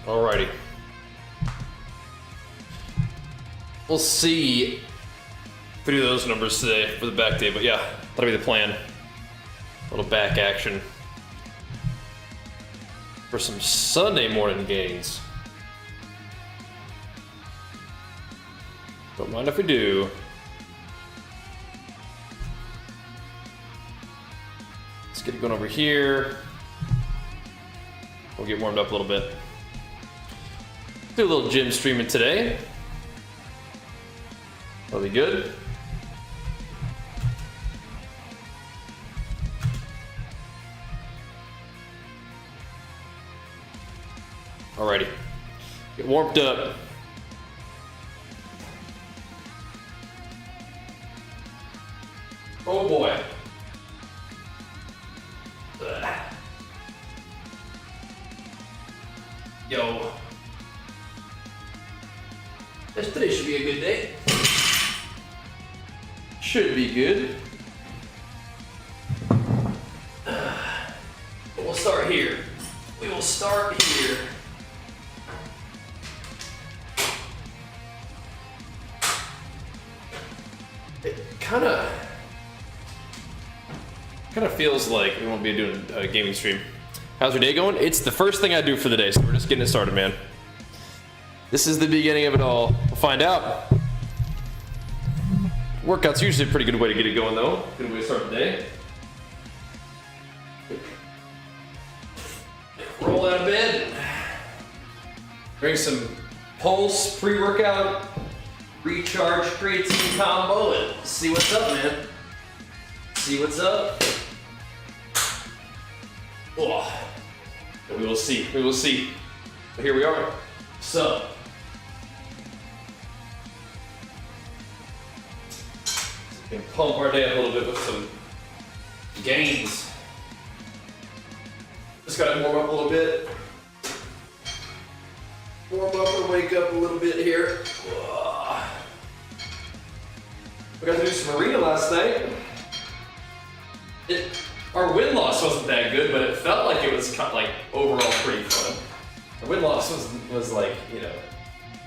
Alrighty. We'll see through those numbers today for the back day, but yeah, that'll be the plan. A little back action for some Sunday morning gains. Don't mind if we do. Let's get it going over here. We'll get warmed up a little bit. Do a little gym streaming today. That'll be good. Alrighty. Get warmed up. Oh boy. Ugh. Yo. Today should be a good day. Should be good. But we'll start here. We will start here. It kind of feels like we won't be doing a gaming stream. How's your day going? It's the first thing I do for the day, so we're just getting it started, man. This is the beginning of it all. We'll find out. Workout's usually a pretty good way to get it going, though. Good way to start the day. Roll out of bed. Drink some Pulse pre-workout recharge creatine combo and see what's up, man. See what's up. Oh, we will see. We will see. But here we are. So. We can pump our day up a little bit with some gains. Just gotta warm up a little bit. Warm up and wake up a little bit here. We got to do some arena last night. Our win-loss wasn't that good, but it felt like it was kind of like overall pretty fun. The win-loss was like, you know,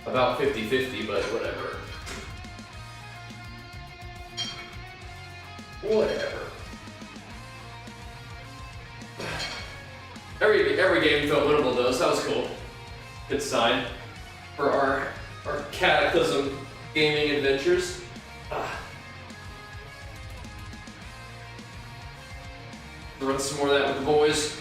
about 50-50, but whatever. Whatever. Every game felt winnable though, so that was cool. Good sign for our Cataclysm gaming adventures. Run some more of that with the boys.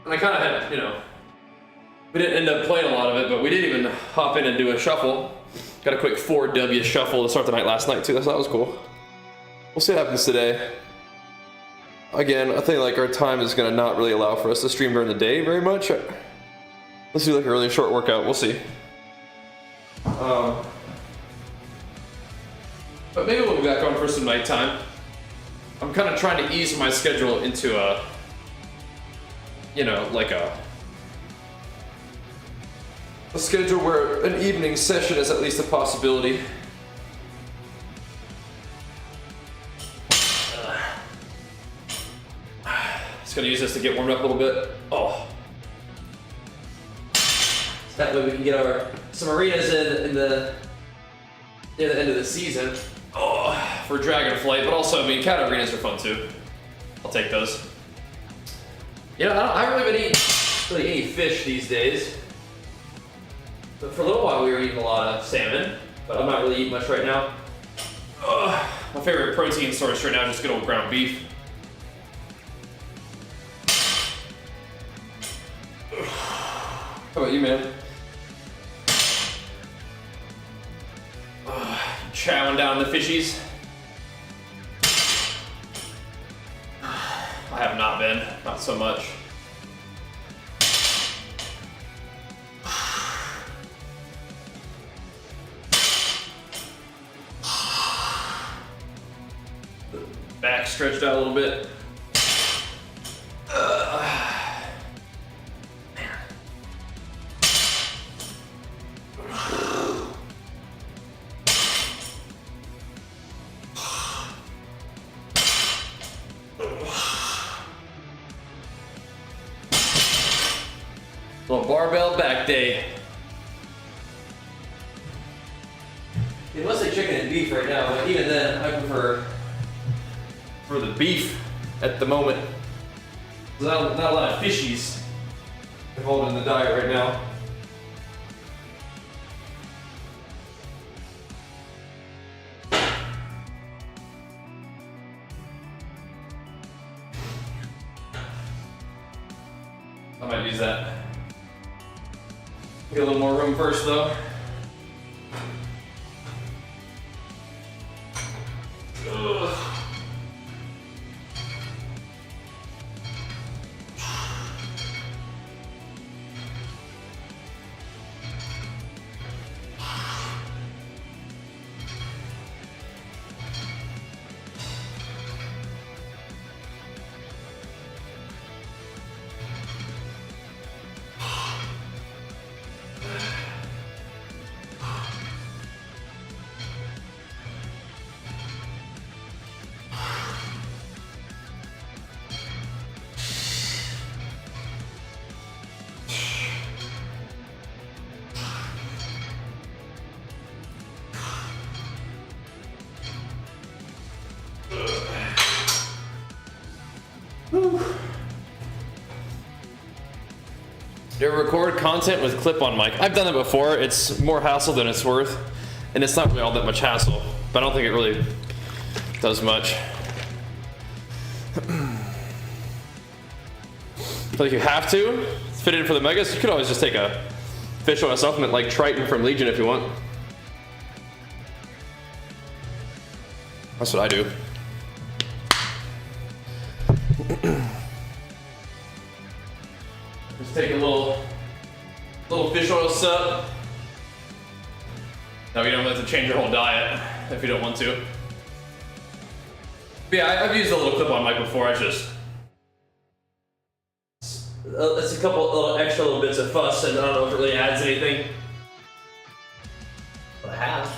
And I kind of had, you know, we didn't end up playing a lot of it, but we didn't even hop in and do a shuffle. Got a quick 4W shuffle to start the night last night too, so that was cool. We'll see what happens today. Again, I think like our time is gonna not really allow for us to stream during the day very much. Let's do like a really short workout, we'll see. But maybe we'll be back on for some nighttime. I'm kind of trying to ease my schedule into a, you know, like a schedule where an evening session is at least a possibility. Just gonna use this to get warmed up a little bit. Oh. So that way we can get some arenas in the near the end of the season. Oh, for Dragonflight, but also, I mean, cat arenas are fun too. I'll take those. You know, I haven't really been eating really any fish these days. But for a little while we were eating a lot of salmon, but I'm not really eating much right now. My favorite protein source right now is just good old ground beef. How about you, man? Chowing down the fishies. I have not been, not so much. Back stretched out a little bit. Little barbell back day. It must say chicken and beef right now, but even then, I prefer for the beef at the moment. There's not a lot of fishies involved in the diet right now. I might use that. Get a little more room first though. Ugh. Do you record content with clip-on mic? I've done it before. It's more hassle than it's worth, and it's not really all that much hassle, but I don't think it really does much. I feel like you have to fit it in for the megas. You could always just take a fish oil supplement like Triton from Legion if you want. That's what I do. Just take a little fish oil sup. Now you don't have to change your whole diet if you don't want to. But yeah, I've used a little clip-on mic before. It's a couple little extra little bits of fuss, and I don't know if it really adds anything. But I have.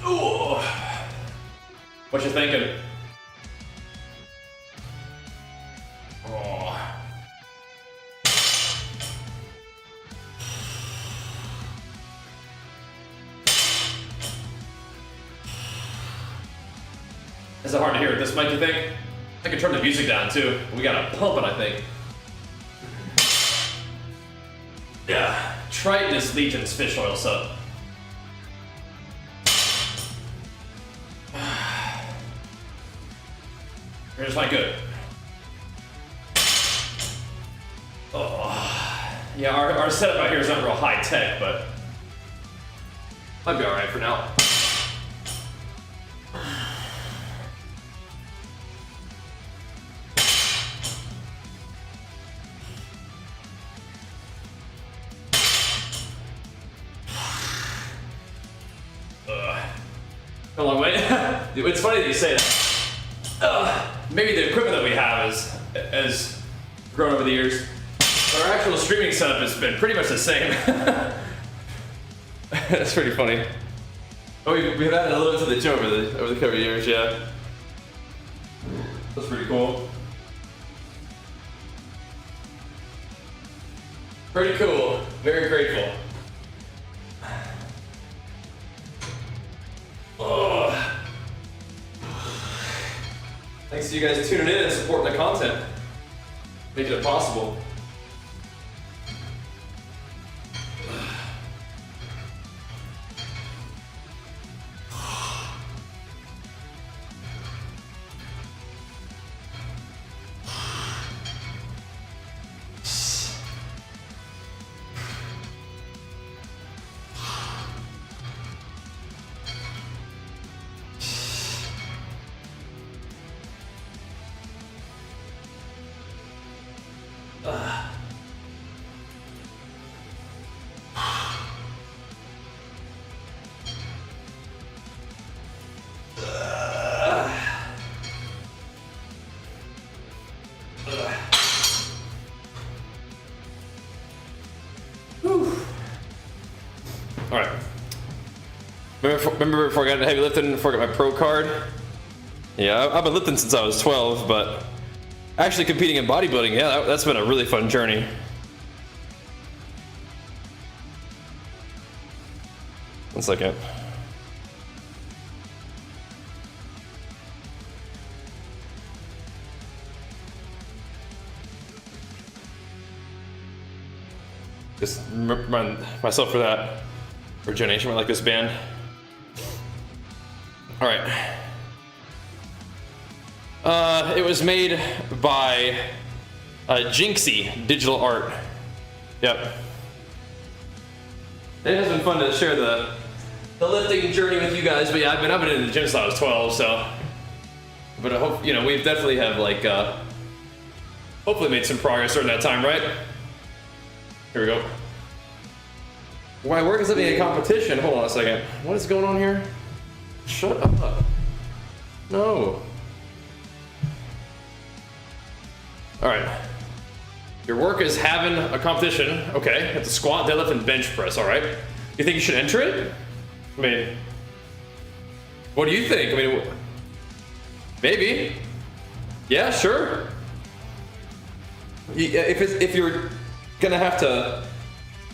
Ooh. What you thinking? Oh. Is it hard to hear with this mic, you think? I can turn the music down too. We gotta pump it, I think. Yeah. Triton is Legion's fish oil sub. Here's my good. Oh. Yeah, our setup out here is not real high tech, but might be alright for now. A long way. It's funny that you say that. Maybe the equipment that we have has grown over the years, but our actual streaming setup has been pretty much the same. That's pretty funny. Oh, we've added a little bit to the gym over the couple of years, yeah. That's pretty cool. Pretty cool. Very grateful. Oh. Thanks to you guys tuning in and supporting the content, making it possible. All right. Remember before I got into heavy lifting, before I got my pro card? Yeah, I've been lifting since I was 12, but actually competing in bodybuilding, yeah, that's been a really fun journey. One second. Just remind myself for that rejuvenation. I like this band. All right. It was made by Jinxie Digital Art. Yep. It has been fun to share the lifting journey with you guys, but yeah, I've been in the gym since I was 12, so. But I hope, you know, we definitely have like, hopefully made some progress during that time, right? Here we go. Why work is having a competition? Hold on a second. What is going on here? Shut up. No. All right. Your work is having a competition. Okay. It's a squat, deadlift, and bench press. All right. You think you should enter it? I mean, what do you think? I mean, maybe. Yeah, sure. If you're gonna have to,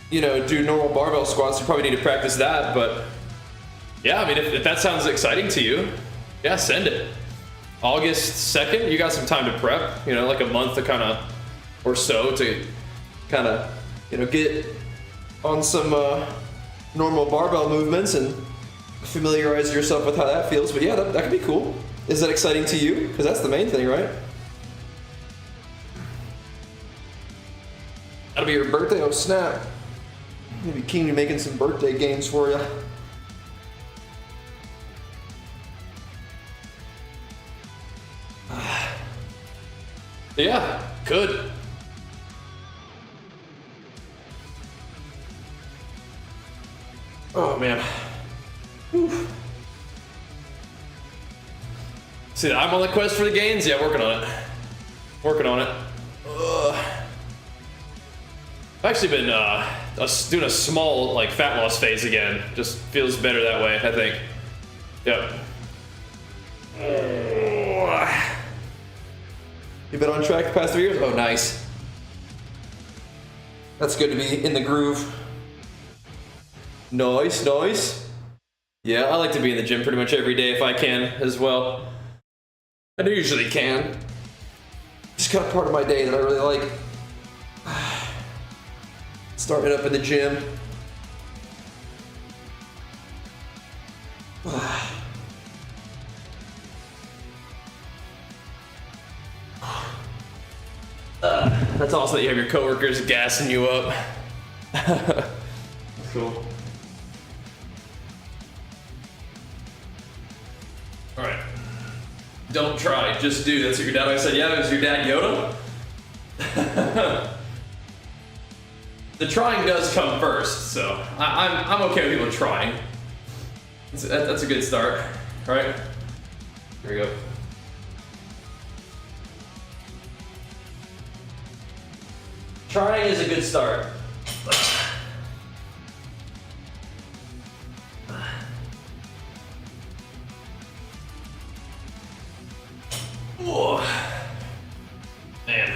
you know, do normal barbell squats, you probably need to practice that. But yeah, I mean, if that sounds exciting to you, yeah, send it. August 2nd, you got some time to prep, you know, like a month to kind of, or so to kind of, you know, get on some normal barbell movements and familiarize yourself with how that feels. But yeah, that could be cool. Is that exciting to you? Because that's the main thing, right? That'll be your birthday? Oh snap. Maybe keen to making some birthday games for you. Yeah, good. Oh man. Whew. See, I'm on the quest for the gains. Yeah, working on it. Working on it. I've actually been doing a small like fat loss phase again. Just feels better that way, I think. Yep. You've been on track the past 3 years? Oh, nice. That's good to be in the groove. Nice, nice. Yeah, I like to be in the gym pretty much every day if I can as well. I usually can. Just kind of part of my day that I really like. Starting up in the gym. That's awesome that you have your coworkers gassing you up. That's cool. All right. Don't try, just do. That's what your dad always said. Yeah, was your dad Yoda? The trying does come first, so I'm okay with people trying. That's a good start. All right. Here we go. Trying is a good start. Whoa. Man.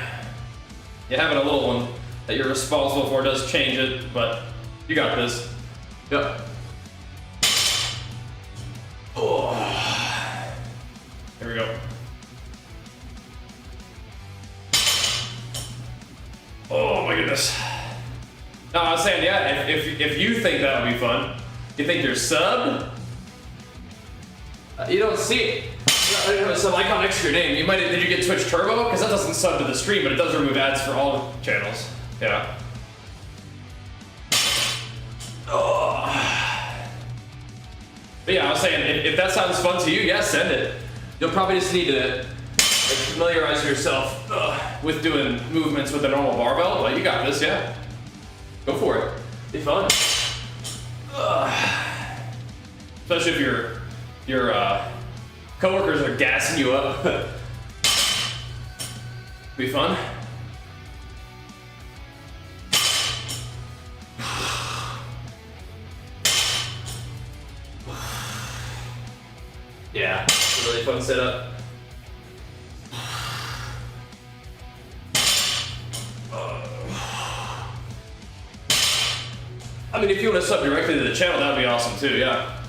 Yeah, having a little one that you're responsible for does change it, but you got this. Yep. Oh. Here we go. Oh my goodness. No, I was saying, yeah, if you think that would be fun, you think you're subbed? You don't see it. You don't have a sub icon next to your name. Did you get Twitch Turbo? Because that doesn't sub to the stream, but it does remove ads for all channels. Yeah. Oh. But yeah, I was saying, if that sounds fun to you, yeah, send it. You'll probably just need to familiarize yourself with doing movements with a normal barbell, but you got this, yeah. Go for it. Be fun. Especially if your coworkers are gassing you up. Be fun. Yeah, it's a really fun setup. I mean, if you want to sub directly to the channel, that would be awesome too, yeah.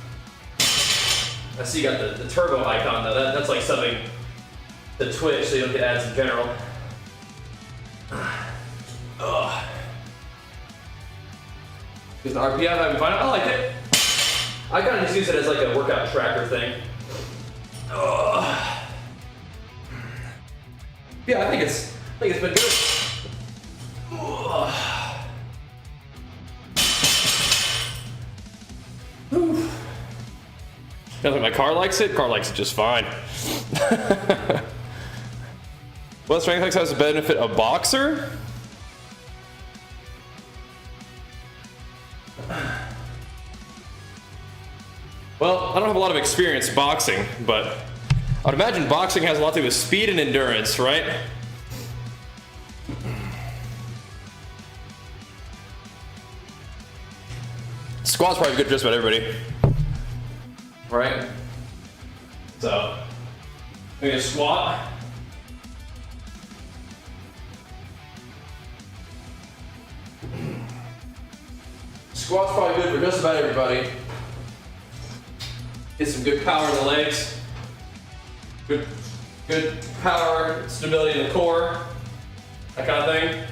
I see you got the turbo icon though. That's like subbing to Twitch so you don't get ads in general. Is the RPI having fun? I like it. I kind of just use it as like a workout tracker thing. Yeah, I think it's been good. I don't think my car likes it. Car likes it just fine. What strength flex has the benefit of boxer? Well, I don't have a lot of experience boxing, but I would imagine boxing has a lot to do with speed and endurance, right? Squat's probably good for just about everybody. Right? So, maybe a squat. Squat's probably good for just about everybody. Get some good power in the legs. Good power, stability in the core. That kind of thing.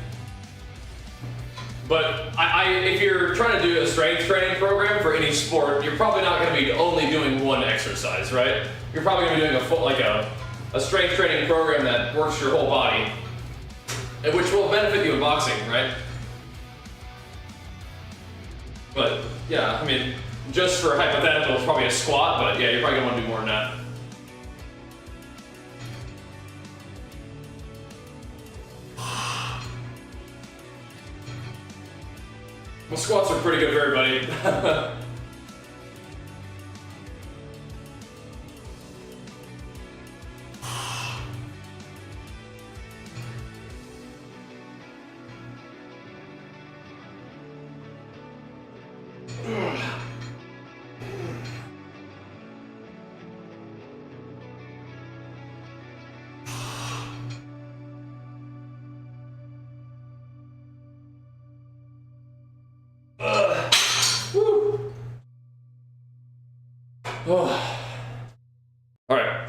But if you're trying to do a strength training program for any sport, you're probably not going to be only doing one exercise, right? You're probably going to be doing a strength training program that works your whole body, and which will benefit you in boxing, right? But yeah, I mean, just for hypothetical, it's probably a squat, but yeah, you're probably going to want to do more than that. Well, squats are pretty good for everybody. All right.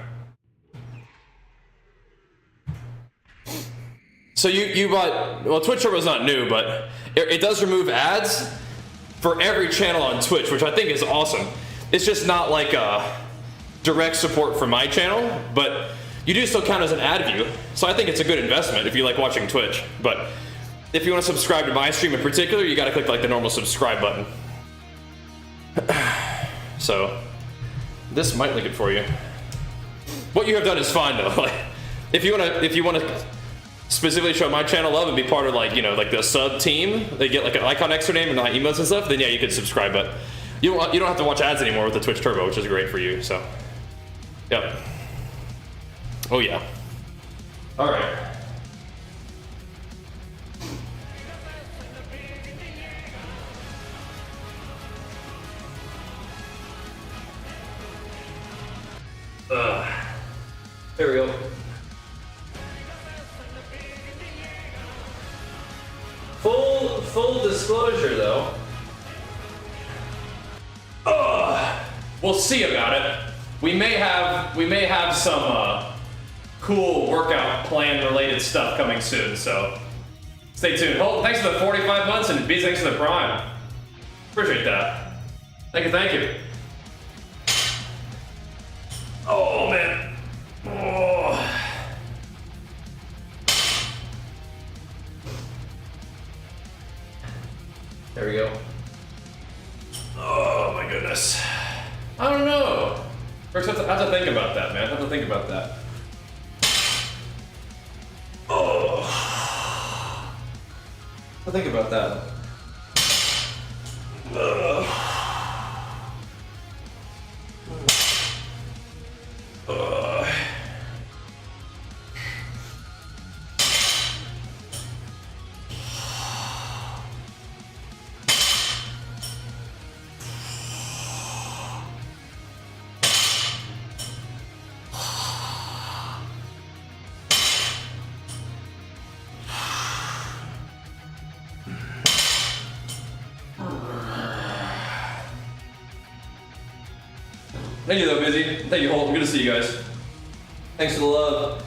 So you bought, well, Twitch Turbo is not new, but it does remove ads for every channel on Twitch, which I think is awesome. It's just not like a direct support for my channel, but you do still count as an ad view. So I think it's a good investment if you like watching Twitch. But if you want to subscribe to my stream in particular, you got to click like the normal subscribe button. So this might link it for you. What you have done is fine though. Like, if you want to specifically show my channel love and be part of like, you know, like the sub team, they get like an icon extra name and like emotes and stuff, then yeah, you could subscribe, but you don't have to watch ads anymore with the Twitch Turbo, which is great for you, so. Yep. Oh yeah. All right. There we go. Full disclosure though. We'll see about it. We may have some cool workout plan related stuff coming soon, so stay tuned. Thanks for the 45 months and B, thanks for the prime. Appreciate that. Thank you. Oh man. Oh. There we go. Oh my goodness. I don't know. First, I have to think about that, man. I have to think about that. Oh. I have to think about that. Thank you though, Busy. Thank you, Holt. Good to see you guys. Thanks for the love.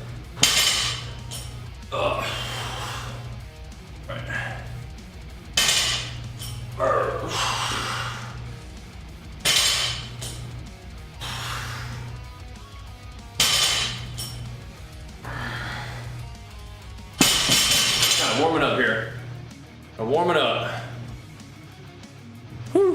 Right. Kind of warming up here. I'm warming up. Whew.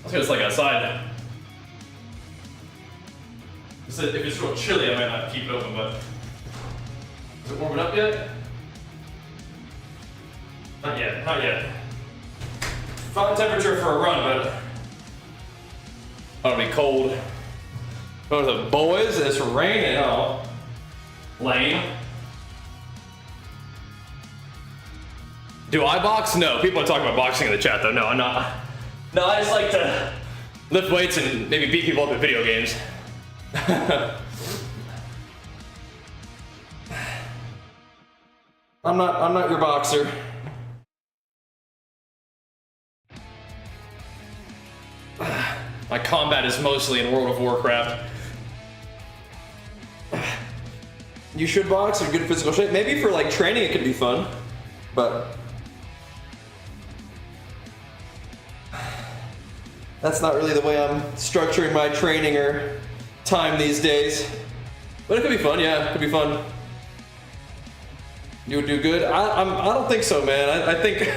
Let's go just like outside. If it's real chilly, I might not keep it open, but is it warming up yet? Not yet, not yet. Fine temperature for a run, but it'll be cold. Going to the boys, it's raining. Oh, lame. Do I box? No. People are talking about boxing in the chat, though. No, I'm not. No, I just like to lift weights and maybe beat people up at video games. I'm not your boxer. My combat is mostly in World of Warcraft. You should box in good physical shape. Maybe for like training it could be fun, but that's not really the way I'm structuring my training or time these days. But it could be fun, yeah, it could be fun. You would do good? I don't think so, man. I think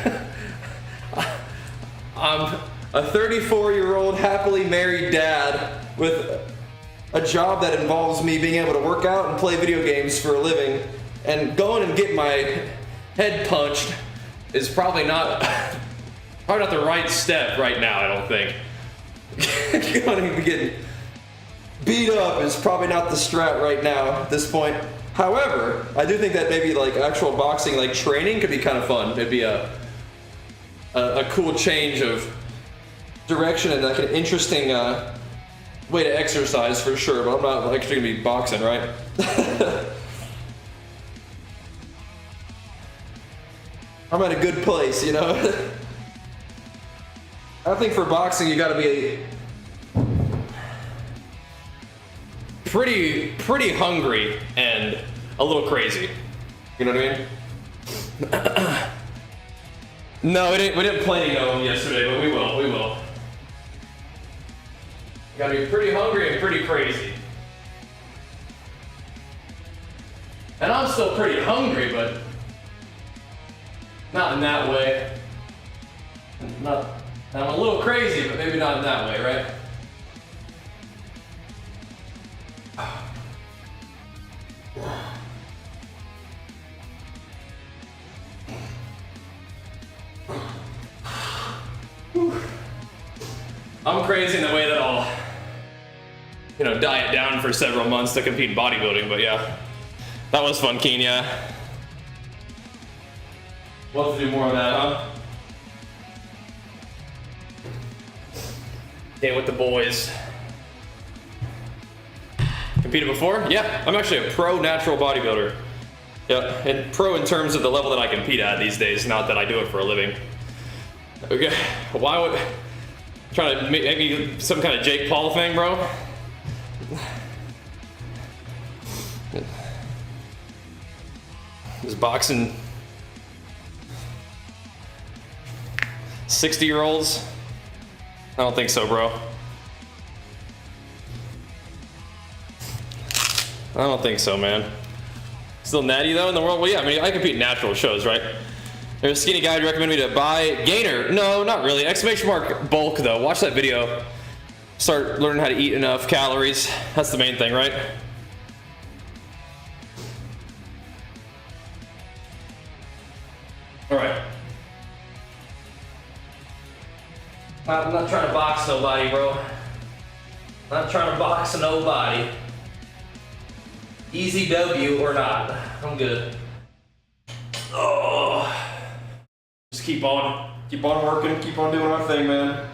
I'm a 34-year-old happily married dad with a job that involves me being able to work out and play video games for a living, and going and getting my head punched is probably not the right step right now, I don't think. Going and getting beat up is probably not the strat right now at this point. However, I do think that maybe like actual boxing, like training, could be kind of fun. It'd be a cool change of direction and like an interesting way to exercise for sure. But I'm not actually gonna be boxing, right? I'm at a good place, you know. I think for boxing you gotta be pretty hungry and a little crazy. You know what I mean? No, we didn't play any of them yesterday, but we will. You gotta be pretty hungry and pretty crazy. And I'm still pretty hungry, but not in that way. I'm a little crazy, but maybe not in that way, right? I'm crazy in the way that I'll, diet down for several months to compete in bodybuilding, but yeah. That was fun, Keen, yeah. We'll have to do more of that, huh? Okay, with the boys. Competed before? Yeah, I'm actually a pro natural bodybuilder. Yeah, and pro in terms of the level that I compete at these days, not that I do it for a living. Okay, why would... Trying to make me some kind of Jake Paul thing, bro? Is boxing 60-year-olds? I don't think so, bro. I don't think so, man. Still natty though in the world? Well, yeah, I mean, I compete in natural shows, right? There's a skinny guy who recommended me to buy gainer. No, not really. Exclamation mark bulk though. Watch that video. Start learning how to eat enough calories. That's the main thing, right? All right. I'm not trying to box nobody, bro. Not trying to box nobody. Easy W or not. I'm good. Oh. Just keep on working, keep on doing my thing, man.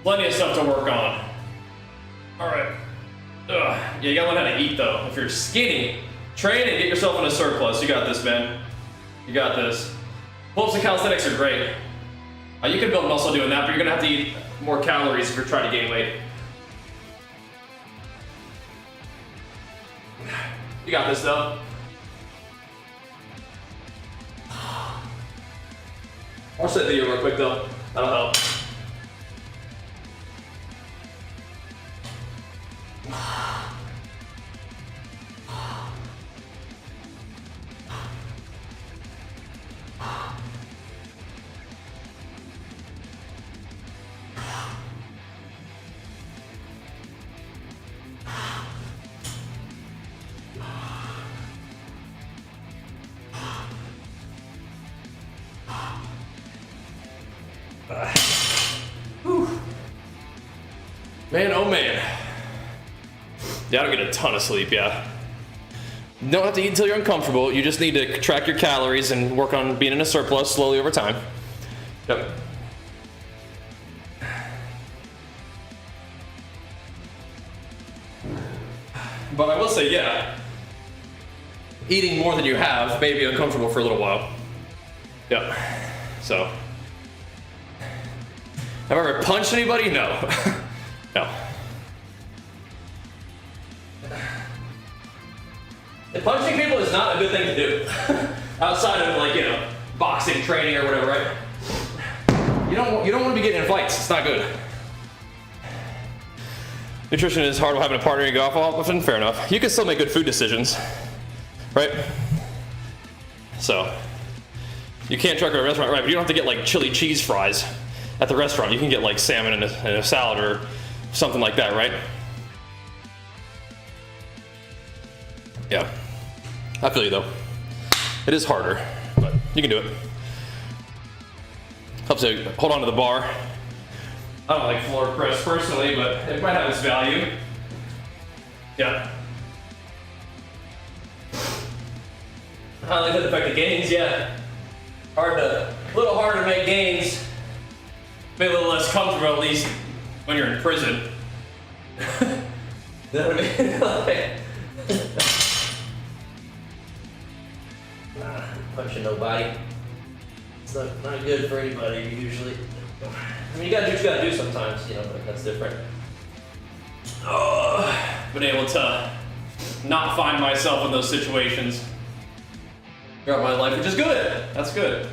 Plenty of stuff to work on. All right. Yeah, you gotta learn how to eat though. If you're skinny, train and get yourself in a surplus. You got this, man. You got this. Pull-ups and calisthenics are great. You can build muscle doing that, but you're gonna have to eat more calories if you're trying to gain weight. You got this though. Watch that video real quick though. That'll help. Man, oh man. Yeah, I don't get a ton of sleep, yeah. You don't have to eat until you're uncomfortable. You just need to track your calories and work on being in a surplus slowly over time. Yep. But I will say, yeah, eating more than you have may be uncomfortable for a little while. Yep. So, have I ever punched anybody? No. No. And punching people is not a good thing to do. Outside of, like, you know, boxing training or whatever, right? You don't want to be getting in fights. It's not good. Nutrition is hard while having a partner you go off often. Fair enough. You can still make good food decisions, right? So, you can't truck at a restaurant, right? But you don't have to get like chili cheese fries at the restaurant. You can get like salmon and a salad or something like that, right? Yeah. I feel you though. It is harder, but you can do it. Helps you hold on to the bar. I don't like floor press personally, but it might have its value. Yeah. How like that affect the gains? Yeah. A little harder to make gains. Maybe a little less comfortable at least when you're in prison. You know what I mean? Like, punching nobody. It's not good for anybody usually. I mean, you gotta do what you gotta do sometimes, you know, but that's different. Been able to not find myself in those situations throughout my life, which is good. That's good.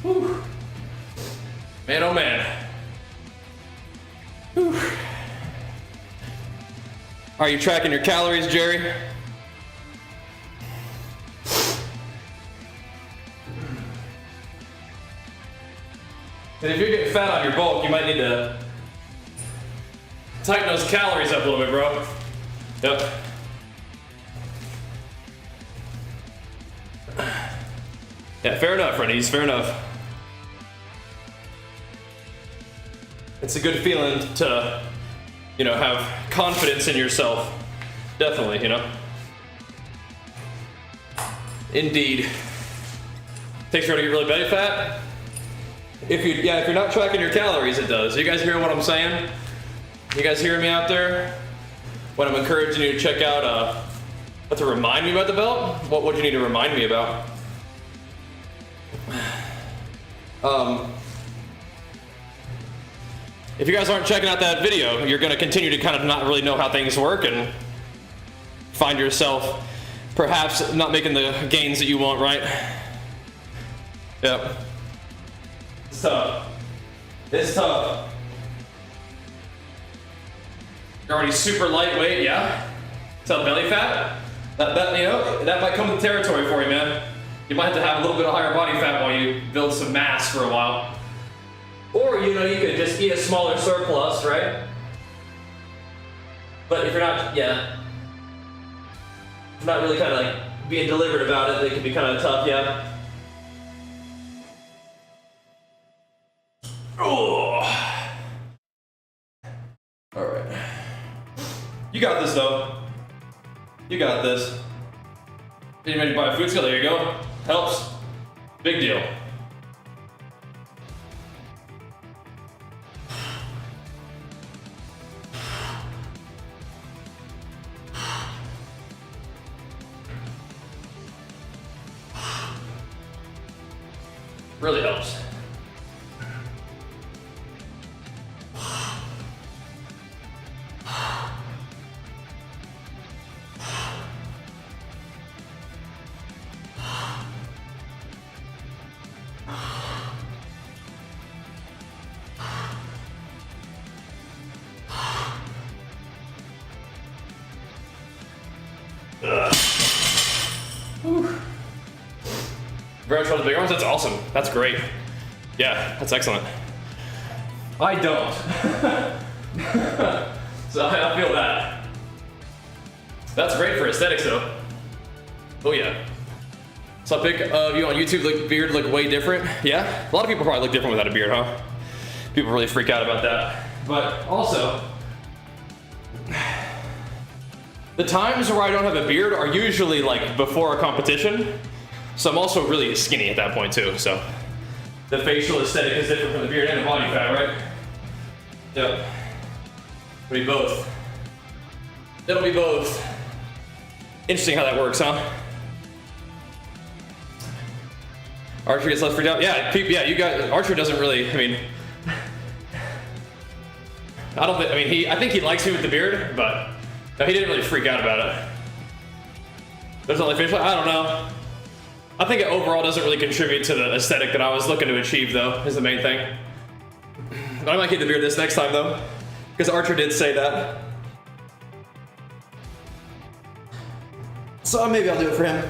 Whew. Man, oh man. Whew. Are you tracking your calories, Jerry? And if you're getting fat on your bulk, you might need to tighten those calories up a little bit, bro. Yep. Yeah, fair enough, Rennies, fair enough. It's a good feeling to, you know, have confidence in yourself. Definitely, you know. Indeed. Takes forever to get really belly fat. If you're not tracking your calories, it does. You guys hear what I'm saying? You guys hearing me out there? When I'm encouraging you to check out, what to remind me about the belt? What would you need to remind me about? If you guys aren't checking out that video, you're going to continue to kind of not really know how things work and find yourself perhaps not making the gains that you want, right? Yep. It's tough. It's tough. You're already super lightweight, yeah? Tell belly fat? That, you know, that might come with the territory for you, man. You might have to have a little bit of higher body fat while you build some mass for a while. Or, you know, you could just eat a smaller surplus, right? But if you're not, yeah. not really kind of like being deliberate about it, they can be kind of tough, yeah. Oh. All right. You got this though. You got this. Getting ready to buy a food scale, there you go. Helps. Big deal. Really helps. Very much for the big arms. That's awesome. That's great. Yeah, that's excellent. I don't. So I feel that. That's great for aesthetics though. Oh yeah. So a pic of you on YouTube, beard look way different. Yeah, a lot of people probably look different without a beard, huh? People really freak out about that. But also, the times where I don't have a beard are usually like before a competition. So I'm also really skinny at that point too, so. The facial aesthetic is different from the beard and the body fat, right? Yep. It'll be both. It'll be both. Interesting how that works, huh? Archer gets less freaked out. Yeah, you got, Archer doesn't really, I mean, I think he likes me with the beard, but no, he didn't really freak out about it. There's only facial, I don't know. I think it overall doesn't really contribute to the aesthetic that I was looking to achieve though, is the main thing. But I might keep the beard this next time though, because Archer did say that. So maybe I'll do it for him.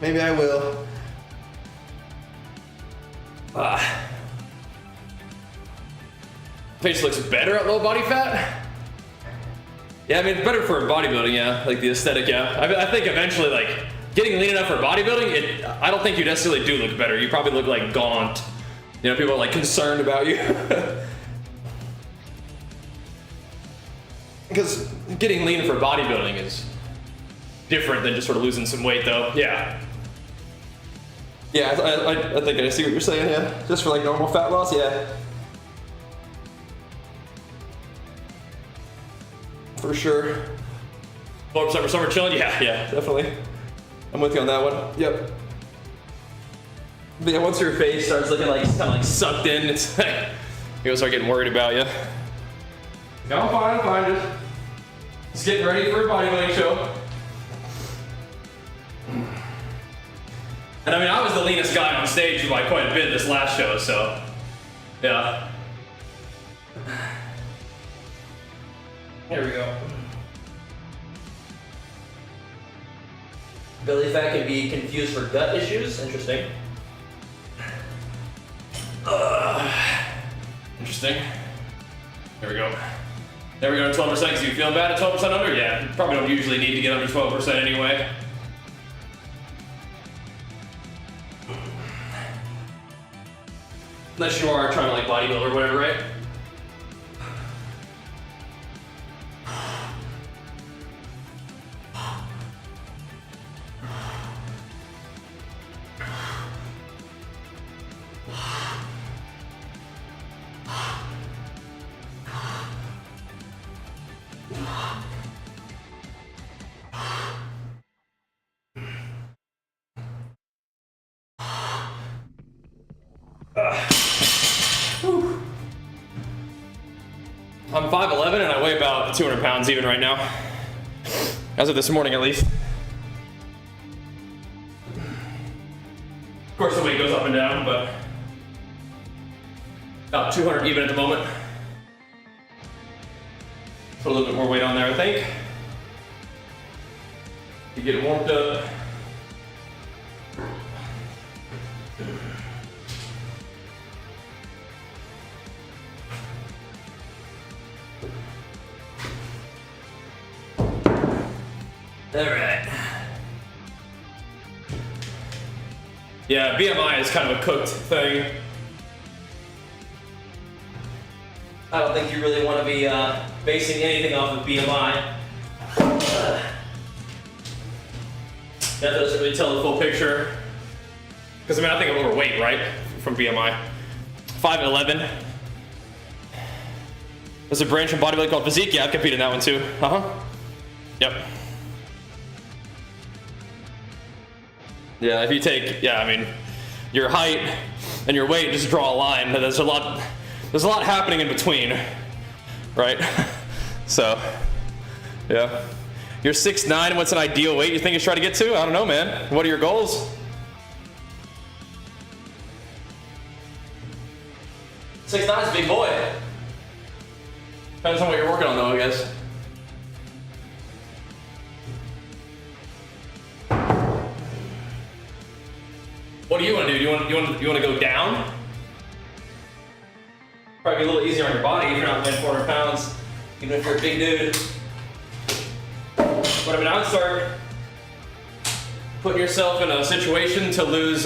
Maybe I will. Face looks better at low body fat? Yeah, I mean, it's better for bodybuilding, yeah. Like the aesthetic, yeah. I think eventually, like, getting lean enough for bodybuilding, I don't think you necessarily do look better. You probably look like gaunt. You know, people are like concerned about you. Because getting lean for bodybuilding is different than just sort of losing some weight, though. Yeah. Yeah, I think I see what you're saying, yeah. Just for like normal fat loss, yeah. For sure. 4% for summer chilling? Yeah, definitely. I'm with you on that one. Yep. But yeah, once your face starts looking like kind of like sucked in, it's like you're gonna start getting worried about you. No, I'm fine. Just getting ready for a bodybuilding show. And I mean, I was the leanest guy on stage by quite a bit this last show, so yeah. Here we go. Belly fat can be confused for gut issues. Interesting. Interesting. There we go. There we go to 12%. Because you feeling bad at 12% under? Yeah, you probably don't usually need to get under 12% anyway. Unless you are trying to like bodybuild or whatever, right? I'm 5'11" and I weigh about 200 pounds even right now. As of this morning, at least. Of course, the weight goes up and down, but about 200 even at the moment. Put a little bit more weight on there, I think. You get it warmed up. Alright. Yeah, BMI is kind of a cooked thing. I don't think you really want to be basing anything off of BMI. That doesn't really tell the full picture. Because I mean, I think I'm overweight, right? From BMI. 5'11". There's a branch from bodybuilding called physique. Yeah, I've competed in that one too. Yep. Yeah, if you take, yeah, I mean, your height and your weight, just draw a line. There's a lot happening in between, right? So, yeah. You're 6'9", what's an ideal weight you think you try to get to? I don't know, man. What are your goals? 6'9" is a big boy. Depends on what you're working on though, I guess. What do you want to do? You want to go down? Probably be a little easier on your body if you're not weighing 400 pounds, even if you're a big dude. But I mean, I would start putting yourself in a situation to lose.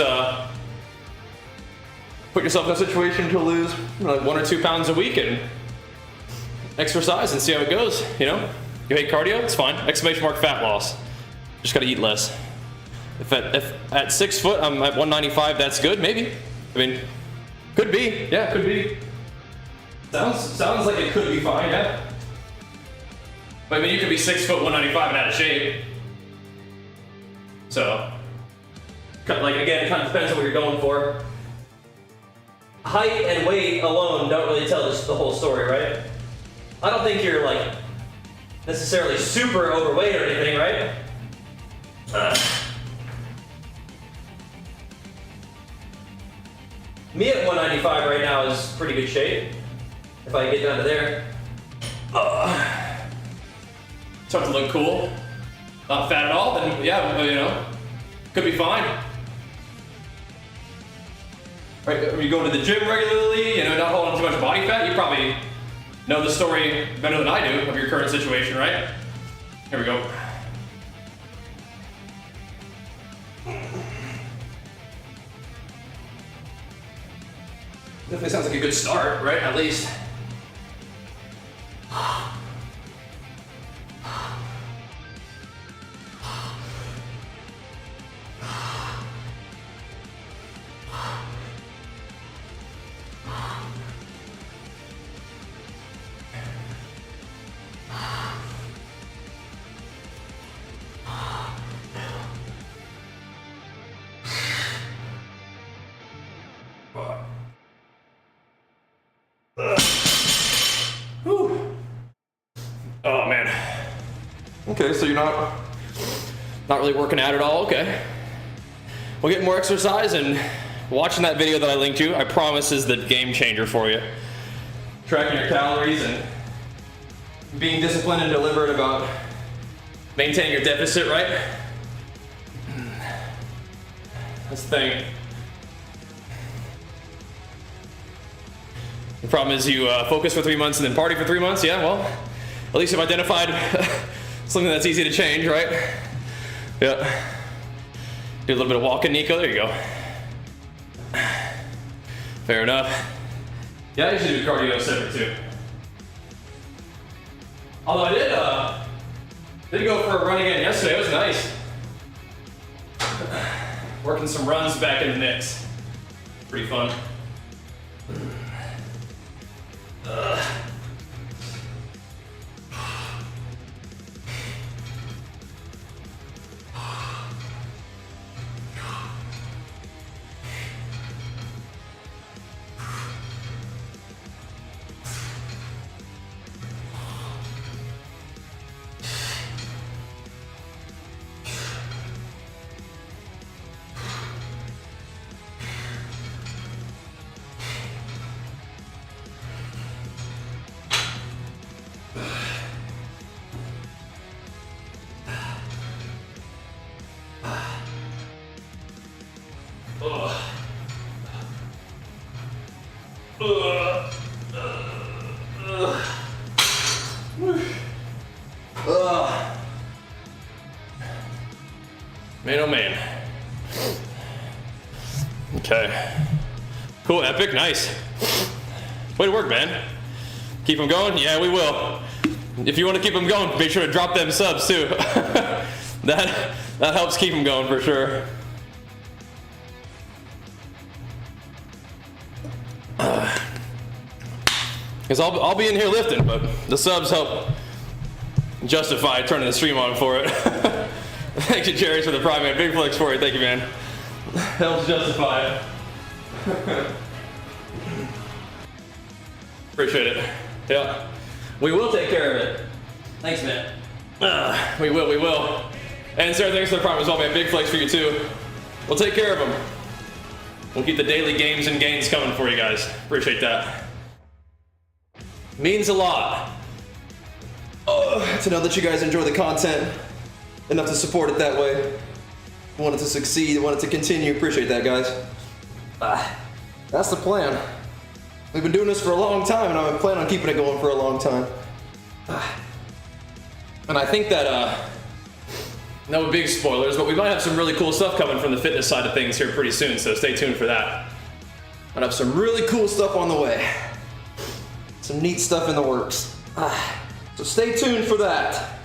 Put yourself in a situation to lose like 1 or 2 pounds a week and exercise and see how it goes. You know, you hate cardio, it's fine. Exclamation mark fat loss. Just gotta eat less. If at 6 foot I'm at 195, that's good. Maybe. I mean, could be. Yeah, could be. Sounds like it could be fine. Yeah. But I mean, you could be 6 foot 195 and out of shape. So, like again, it kind of depends on what you're going for. Height and weight alone don't really tell the whole story, right? I don't think you're like necessarily super overweight or anything, right? Me at 195 right now is pretty good shape. If I get down to there. Start to look cool. Not fat at all, then yeah, you know, could be fine. Right, are you going to the gym regularly, you know, not holding too much body fat? You probably know the story better than I do of your current situation, right? Here we go. Definitely sounds like a good start, right? At least. Oh man. Okay, so you're not really working out at all. Okay. We'll get more exercise, and watching that video that I linked you, I promise, is the game changer for you. Tracking your calories and being disciplined and deliberate about maintaining your deficit, right? That's the thing. The problem is you focus for 3 months and then party for 3 months. Yeah, well, at least you've identified something that's easy to change, right? Yeah. Do a little bit of walking, Nico. There you go. Fair enough. Yeah, I usually do cardio separate too. Although I did go for a run again yesterday. It was nice. Working some runs back in the mix. Pretty fun. Okay. Cool, epic, nice. Way to work, man. Keep them going? Yeah, we will. If you want to keep them going, make sure to drop them subs too. that helps keep them going for sure. Because I'll be in here lifting, but the subs help justify turning the stream on for it. Thank you, Jerry, for the prime, man. Big flex for you. Thank you, man. Helps justify it. Appreciate it. Yeah. We will take care of it. Thanks, man. We will. And Sarah, thanks for the prime as well, man. Big flex for you, too. We'll take care of them. We'll keep the daily games and gains coming for you guys. Appreciate that. Means a lot. To know that you guys enjoy the content enough to support it that way. Want it to succeed, want it to continue. Appreciate that, guys. That's the plan. We've been doing this for a long time, and I plan on keeping it going for a long time. And I think that, no big spoilers, but we might have some really cool stuff coming from the fitness side of things here pretty soon, so stay tuned for that. I'll have some really cool stuff on the way. Some neat stuff in the works. So stay tuned for that.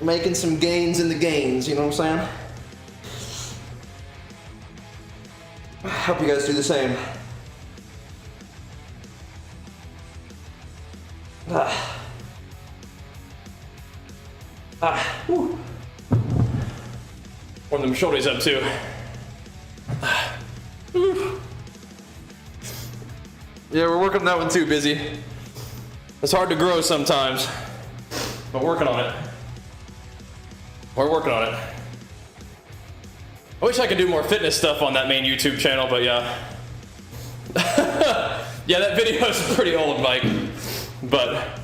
Making some gains in the gains, you know what I'm saying? I hope you guys do the same. Whew. Warm them shoulders up too. Yeah, we're working on that one too, busy. It's hard to grow sometimes, but working on it. We're working on it. I wish I could do more fitness stuff on that main YouTube channel, but yeah. Yeah, that video is pretty old, Mike. But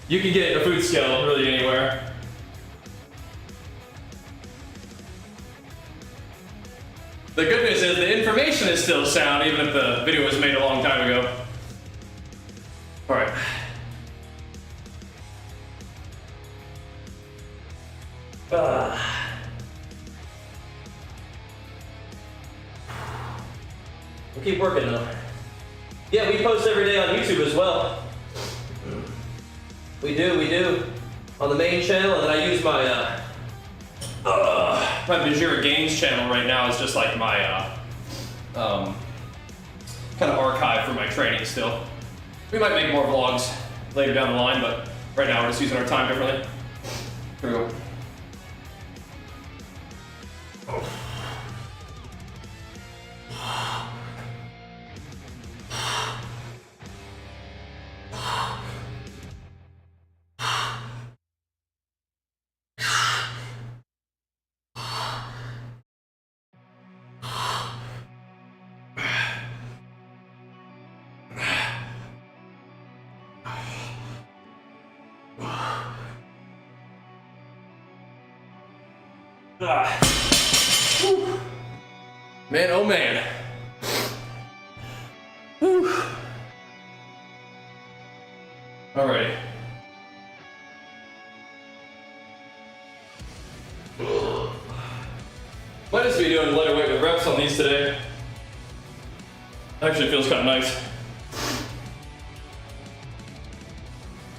you can get a food scale really anywhere. The good news is the information is still sound, even if the video was made a long time ago. All right. We'll keep working though. Yeah, we post every day on YouTube as well. We do. On the main channel, and then I use my my Bajheera Games channel right now is just like my kind of archive for my training still. We might make more vlogs later down the line, but right now we're just using our time differently. Here we go. Man, oh man. Whew. Alrighty. Might just be doing lighter weight with reps on these today. Actually feels kind of nice.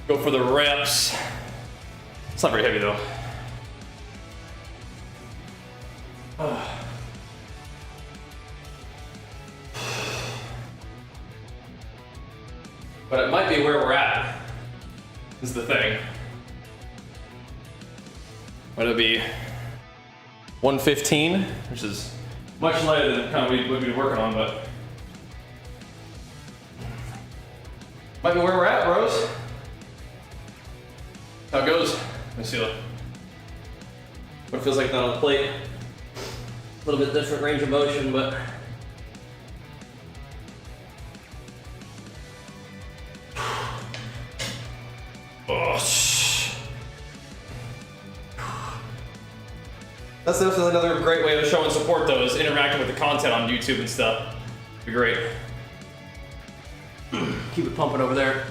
Go for the reps. It's not very heavy though. But it might be where we're at, is the thing. But it'll be 115, which is much lighter than kind of we'd be working on, but might be where we're at, bros. How it goes. Let me see what it feels like not on the plate. A little bit different range of motion, but that's definitely another great way of showing support though, is interacting with the content on YouTube and stuff. It'd be great. Keep it pumping over there.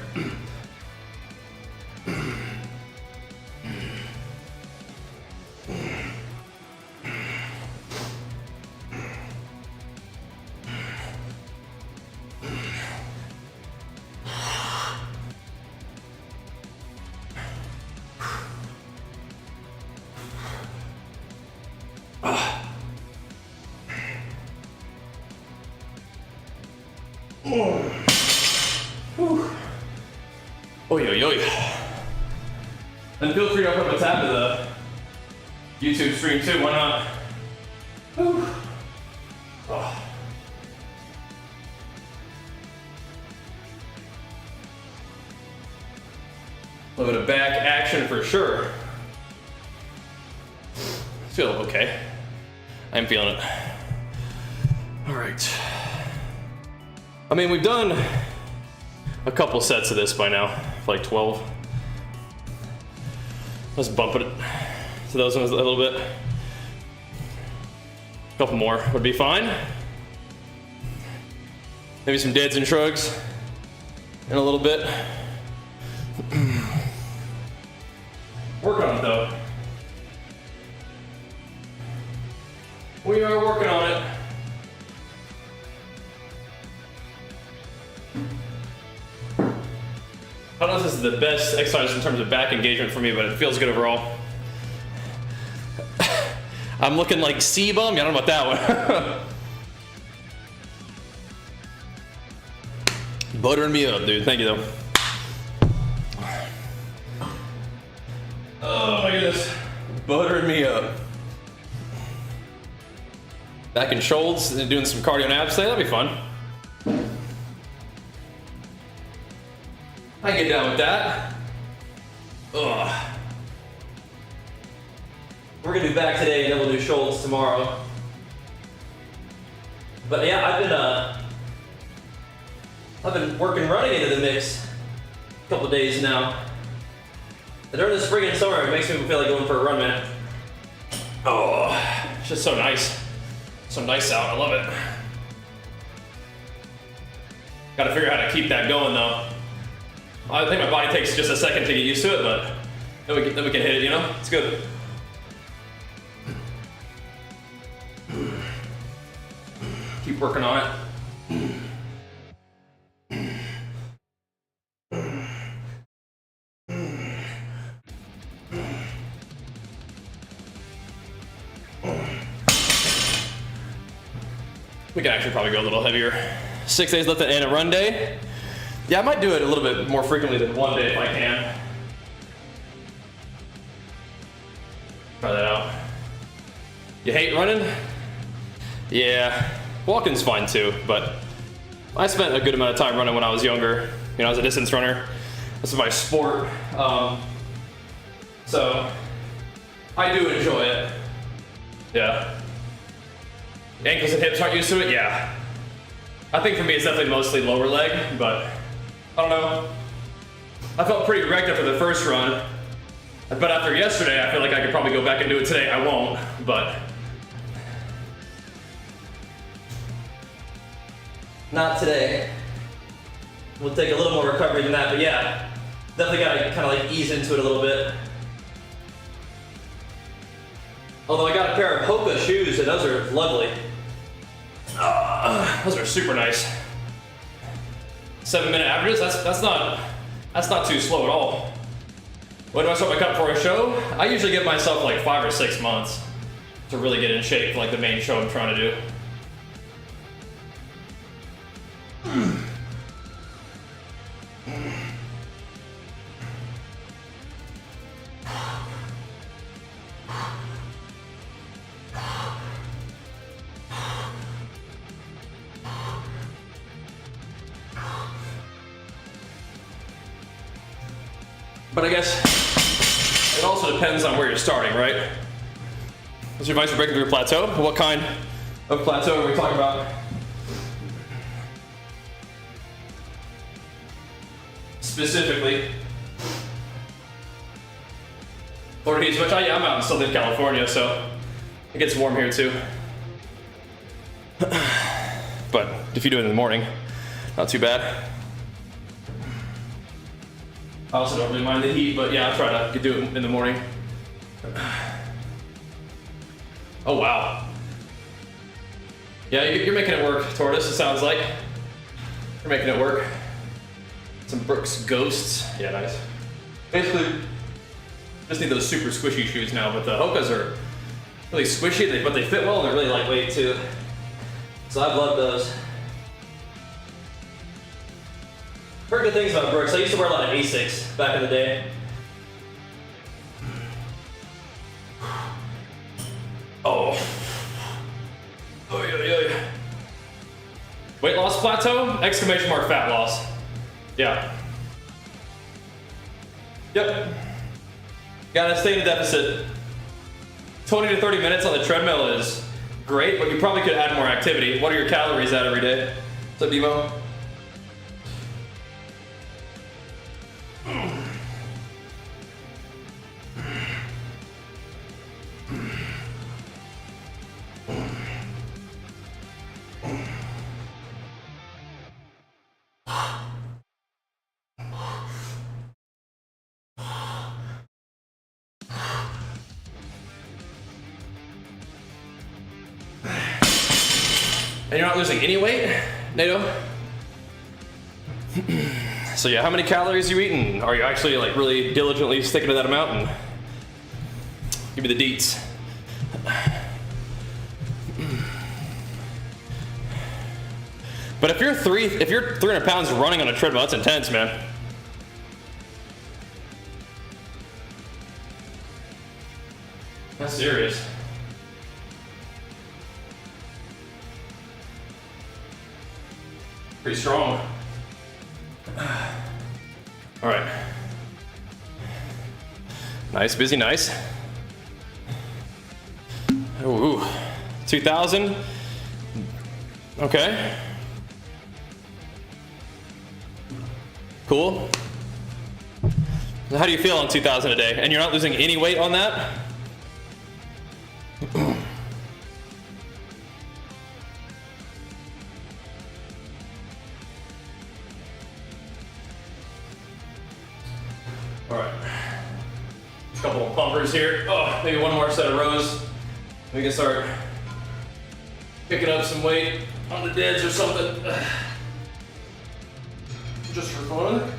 Oy, oy, oy. And feel free to open up a tab to the YouTube stream too, why not? Whew. Oh. A little bit of back action for sure. Feel okay. I'm feeling it. All right. I mean, we've done a couple sets of this by now, like 12. Let's bump it to those ones a little bit. A couple more would be fine. Maybe some deads and shrugs in a little bit. Work on it though. We are working on it. I don't know if this is the best exercise in terms of back engagement for me, but it feels good overall. I'm looking like C-bum? I don't know about that one. Buttering me up, dude. Thank you, though. Oh my goodness. Buttering me up. Back in shoulders and doing some cardio and abs today. That'd be fun. I can get down with that. Ugh. We're gonna do back today and then we'll do shoulders tomorrow. But yeah, I've been working running into the mix a couple days now. And during the spring and summer, it makes me feel like going for a run, man. Oh, it's just so nice. So nice out, I love it. Gotta figure out how to keep that going though. I think my body takes just a second to get used to it, but then we can hit it, you know? It's good. Keep working on it. We can actually probably go a little heavier. 6 days left and a run day. Yeah, I might do it a little bit more frequently than one day if I can. Try that out. You hate running? Yeah, walking's fine too, but I spent a good amount of time running when I was younger. You know, I was a distance runner. This is my sport. So I do enjoy it. Yeah. Ankles and hips aren't used to it? Yeah. I think for me it's definitely mostly lower leg, but I don't know. I felt pretty wrecked after the first run, but after yesterday I feel like I could probably go back and do it today. I won't, but not today. We'll take a little more recovery than that, but yeah, definitely gotta kind of like ease into it a little bit. Although I got a pair of Hoka shoes and those are lovely. Those are super nice. 7-minute averages, that's not too slow at all. When do I start my cut for a show? I usually give myself like 5 or 6 months to really get in shape for like the main show I'm trying to do. But I guess it also depends on where you're starting, right? What's your advice for breaking through a plateau? What kind of plateau are we talking about? Specifically. Florida heat switch. I'm out in Southern California, so it gets warm here too. But if you do it in the morning, not too bad. I also don't really mind the heat, but yeah, I'll try to do it in the morning. Oh, wow. Yeah, you're making it work, Tortoise, it sounds like. You're making it work. Some Brooks Ghosts. Yeah, nice. Basically, just need those super squishy shoes now, but the Hokas are really squishy, but they fit well and they're really lightweight too. So I've loved those. Heard good things about Brooks. I used to wear a lot of Asics back in the day. Oh. Oh, yeah. Weight loss plateau? Exclamation mark fat loss. Yeah. Yep. Gotta stay in a deficit. 20 to 30 minutes on the treadmill is great, but you probably could add more activity. What are your calories at every day? What's up, Demo? And you're not losing any weight, NATO? So yeah, how many calories are you eating? Are you actually like really diligently sticking to that amount? And give me the deets. But if you're 300 pounds running on a treadmill, that's intense, man. That's serious. Pretty strong. All right. Nice, busy, nice. Ooh, 2,000. Okay. Cool. How do you feel on 2,000 a day? And you're not losing any weight on that? All right, a couple of bumpers here. Oh, maybe one more set of rows. We can start picking up some weight on the deads or something. Just for fun.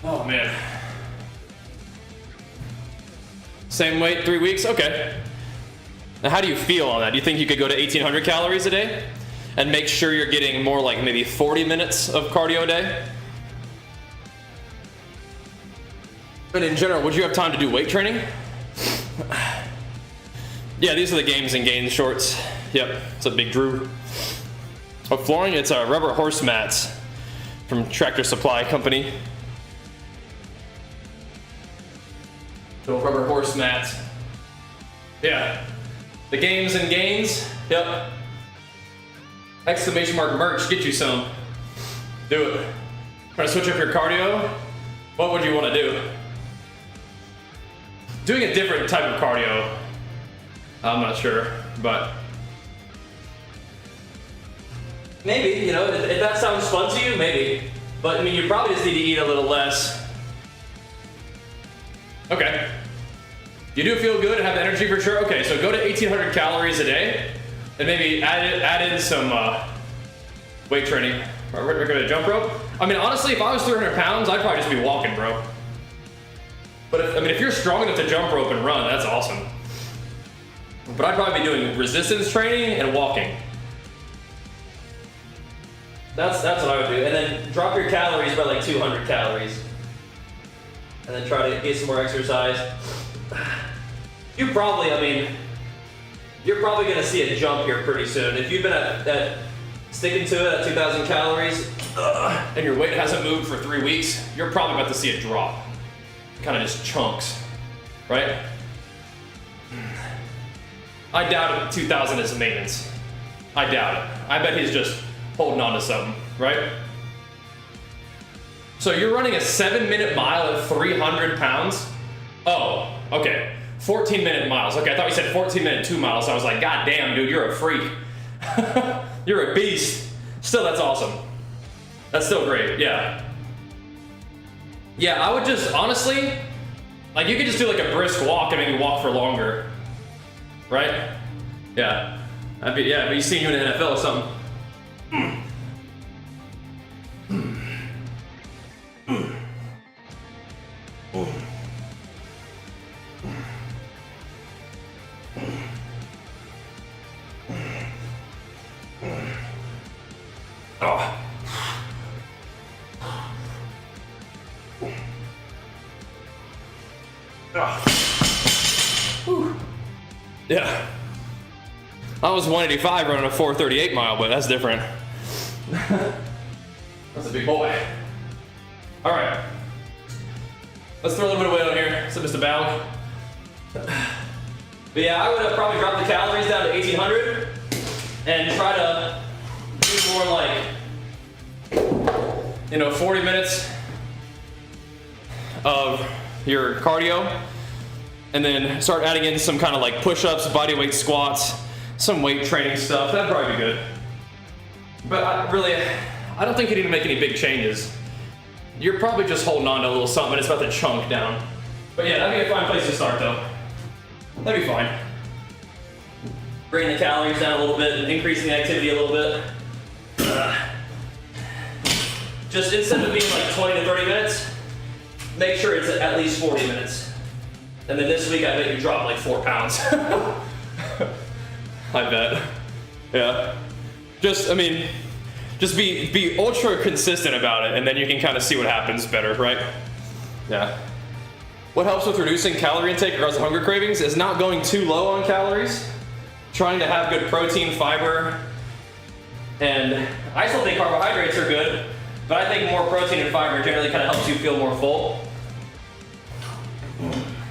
Oh man. Same weight, 3 weeks? Okay. Now how do you feel on that? Do you think you could go to 1,800 calories a day? And make sure you're getting more like maybe 40 minutes of cardio a day? And in general, would you have time to do weight training? Yeah, these are the Games and Gains shorts. Yep, it's a big Drew. Oh, flooring, it's rubber horse mats from Tractor Supply Company. Little rubber horse mats. Yeah, the Games and Gains. Yep. Exclamation mark merch, get you some. Do it. Trying to switch up your cardio? What would you want to do? Doing a different type of cardio. I'm not sure, but maybe, you know, if that sounds fun to you, maybe. But I mean, you probably just need to eat a little less. Okay. You do feel good and have energy for sure? Okay, so go to 1,800 calories a day and maybe add in some weight training. We're gonna jump rope. I mean, honestly, if I was 300 pounds, I'd probably just be walking, bro. But if you're strong enough to jump rope and run, that's awesome. But I'd probably be doing resistance training and walking. That's what I would do. And then drop your calories by like 200 calories. and then try to get some more exercise. You probably, I mean, you're probably gonna see a jump here pretty soon. If you've been at sticking to it at 2,000 calories, and your weight hasn't moved for 3 weeks, you're probably about to see a drop. Kind of just chunks, right? I doubt 2,000 is maintenance. I doubt it. I bet he's just holding on to something, right? So you're running a 7-minute mile at 300 pounds? Oh, okay. 14-minute miles. Okay, I thought you said 14-minute 2 miles. So I was like, God damn, dude, you're a freak. You're a beast. Still, that's awesome. That's still great, yeah. Yeah, I would just, honestly, like you could just do like a brisk walk and maybe walk for longer. Right? Yeah. I'd be seeing you in the NFL or something. Oh. Oh. Yeah. I was 185 running a 438 mile, but that's different. That's a big boy. All right. Let's throw a little bit of weight on here. So Mr. Balg. But yeah, I would have probably dropped the calories down to 1,800 and try to do more like, 40 minutes of your cardio, and then start adding in some kind of like push-ups, body weight squats, some weight training stuff. That'd probably be good. But I don't think you need to make any big changes. You're probably just holding on to a little something, and it's about to chunk down. But yeah, that'd be a fine place to start though. That'd be fine. Bringing the calories down a little bit and increasing the activity a little bit. Just instead of being like 20 to 30 minutes, make sure it's at least 40 minutes. And then this week I bet you drop like 4 pounds. I bet. Yeah. Just be ultra consistent about it, and then you can kind of see what happens better, right? Yeah. What helps with reducing calorie intake regardless of hunger cravings is not going too low on calories, trying to have good protein, fiber, and I still think carbohydrates are good, but I think more protein and fiber generally kind of helps you feel more full.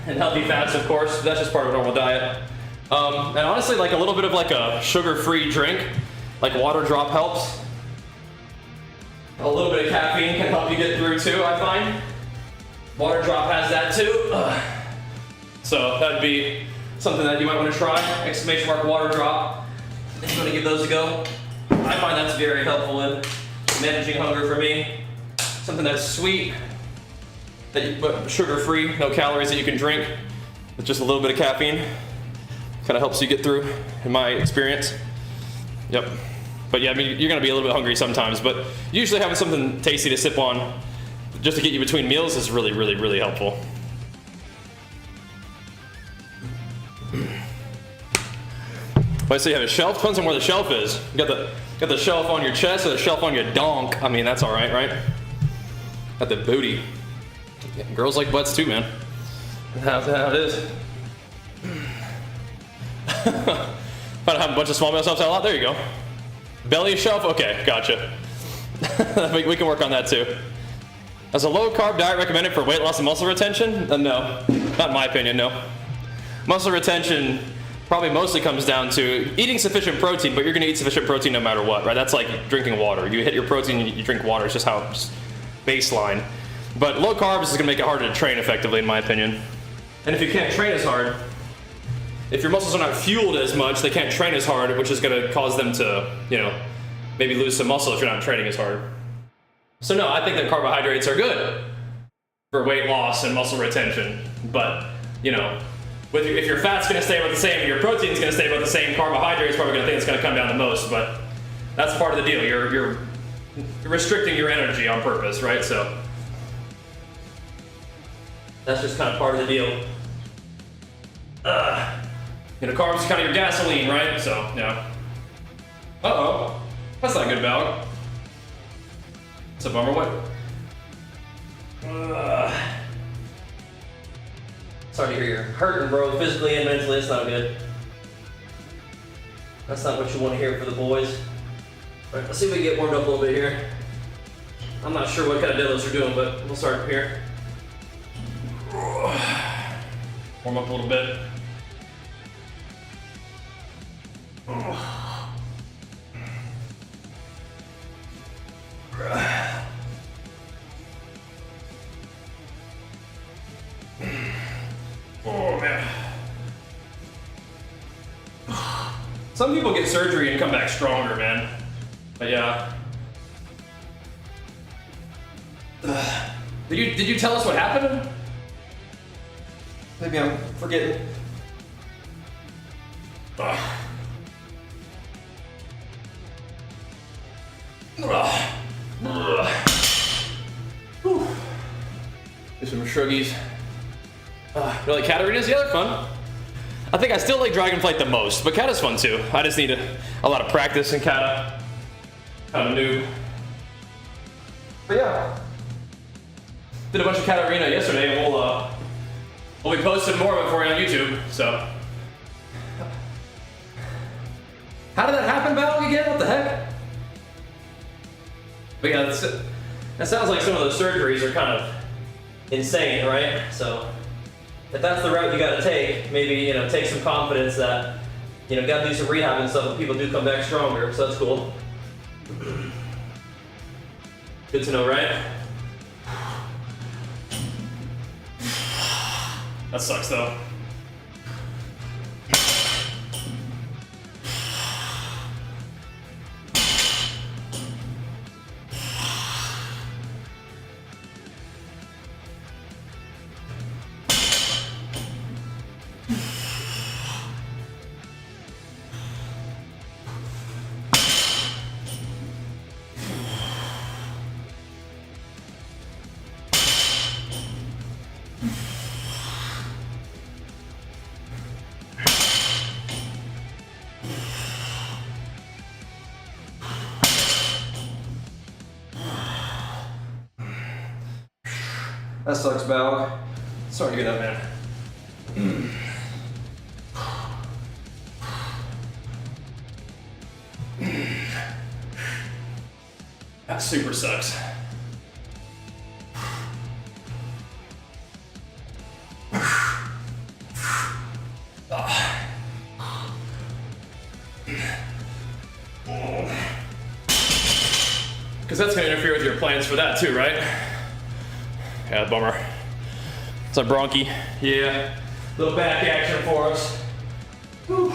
And healthy fats, of course, that's just part of a normal diet. And honestly, like a little bit of like a sugar-free drink, like water drop helps. A little bit of caffeine can help you get through too, I find. Water drop has that too. So that'd be something that you might want to try. Exclamation mark water drop. If you want to give those a go. I find that's very helpful in managing hunger for me. Something that's sweet, but sugar-free, no calories that you can drink with just a little bit of caffeine. Kind of helps you get through, in my experience. Yep. But yeah, I mean, you're gonna be a little bit hungry sometimes, but usually having something tasty to sip on just to get you between meals is really, really, really helpful. Well, I say you have a shelf. Depends on where the shelf is. You got the shelf on your chest or the shelf on your donk. I mean, that's all right, right? Got the booty. Yeah, girls like butts too, man. That's how it is. If I have a bunch of small meal shelves out a lot, there you go. Belly shelf? Okay, gotcha. We can work on that too. Is a low-carb diet recommended for weight loss and muscle retention? No, not in my opinion, no. Muscle retention probably mostly comes down to eating sufficient protein, but you're gonna eat sufficient protein no matter what, right? That's like drinking water. You hit your protein, you drink water. It's just how it's baseline. But low carbs is gonna make it harder to train effectively, in my opinion. And if you can't train as hard, if your muscles are not fueled as much, they can't train as hard, which is gonna cause them to, maybe lose some muscle if you're not training as hard. So no, I think that carbohydrates are good for weight loss and muscle retention. But, if your fat's gonna stay about the same, your protein's gonna stay about the same, carbohydrates probably gonna think it's gonna come down the most, but that's part of the deal. You're restricting your energy on purpose, right? So that's just kind of part of the deal. Carbs is kind of your gasoline, right? So, yeah. Uh-oh. That's not good, Balg. It's a bummer. What? Sorry to hear you're hurting, bro, physically and mentally. It's not good. That's not what you want to hear for the boys. All right, let's see if we can get warmed up a little bit here. I'm not sure what kind of deadlifts we're doing, but we'll start here. Warm up a little bit. Oh man. Some people get surgery and come back stronger, man. But yeah. Did you tell us what happened? Maybe I'm forgetting. Do some shruggies. Really, cat arenas? Yeah, they're fun. I think I still like Dragon Flight the most, but kata's fun too. I just need a lot of practice in kata. Kind of noob. But yeah. Did a bunch of cat arena yesterday, and we'll be posting more of it for you on YouTube, so. How did that happen, Val, again? What the heck? But yeah, that sounds like some of those surgeries are kind of insane, right? So, if that's the route you gotta take, maybe, take some confidence that, gotta do some rehab and stuff, but people do come back stronger, so that's cool. Good to know, right? That sucks though. That sucks, Balg. Sorry to hear that, man. That super sucks. Because that's going to interfere with your plans for that too, right? Yeah, bummer. It's a bronchi. Yeah. Little back action for us. Whew.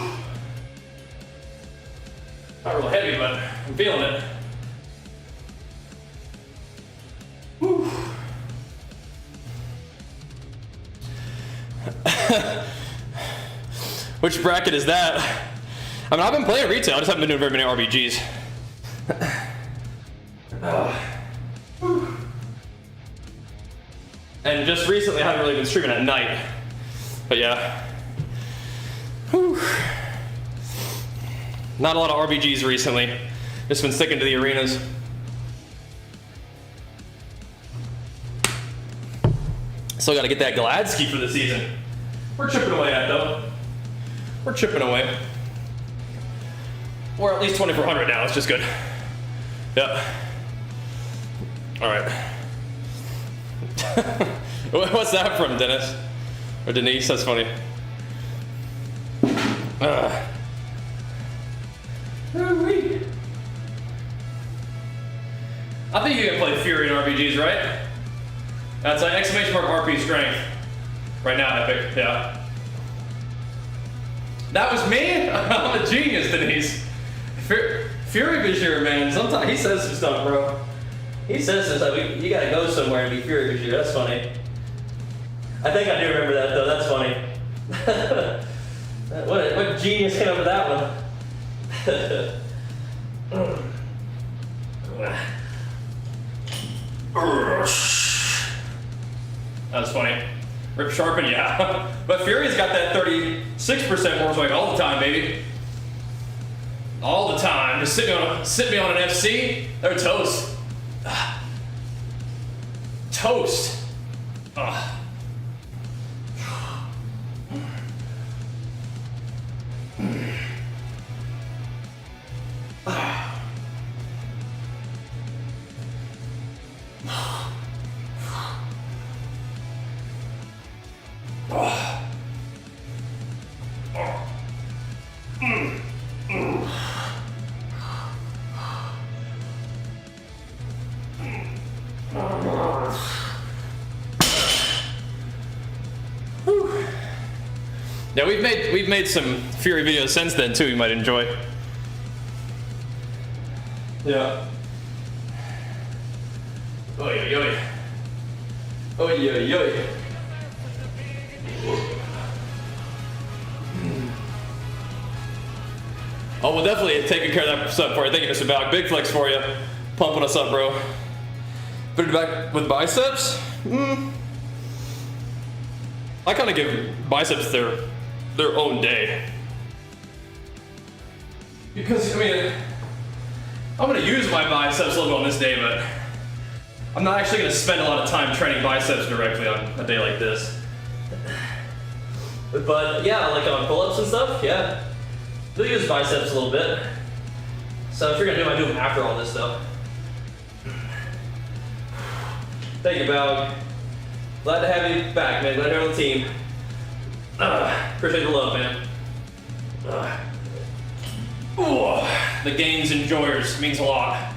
Not real heavy, but I'm feeling it. Whew. Which bracket is that? I mean, I've been playing retail, I just haven't been doing very many RBGs. And just recently, I haven't really been streaming at night. But yeah. Whew. Not a lot of RBGs recently. Just been sticking to the arenas. Still got to get that Gladski for the season. We're chipping away at it, though. We're chipping away. We're at least 2,400 now, it's just good. Yep. All right. What's that from, Dennis? Or Denise? That's funny. I think you can play Fury in RPGs, right? That's an exclamation mark RP strength. Right now, Epic, yeah. That was me? I'm a genius, Denise. Fury Bajheera, man. Sometimes he says some stuff, bro. He says some stuff. You gotta go somewhere and be Fury Bajheera. That's funny. I think I do remember that, though. That's funny. What genius came up with that one? That was funny. Rip Sharpen, yeah. But Fury's got that 36% more swing all the time, baby. All the time. Just sit me on an FC, they're toast. Toast. Yeah, we've made some Fury videos since then too. You might enjoy. Yeah. Oi, oi, oi. Oi, oi, oi. Oh, we'll definitely taking care of that stuff for you. Thank you, Mr. Back. Big flex for you. Pumping us up, bro. Put it back with biceps? I kind of give biceps their own day. Because, I mean, I'm gonna use my biceps a little bit on this day, but I'm not actually gonna spend a lot of time training biceps directly on a day like this. But yeah, like on pull-ups and stuff, yeah. We'll use biceps a little bit. So if you're gonna do them, I do them after all this stuff. Thank you, Bog. Glad to have you back, man. Glad you're on the team. Appreciate the love, man. The gains enjoyers means a lot.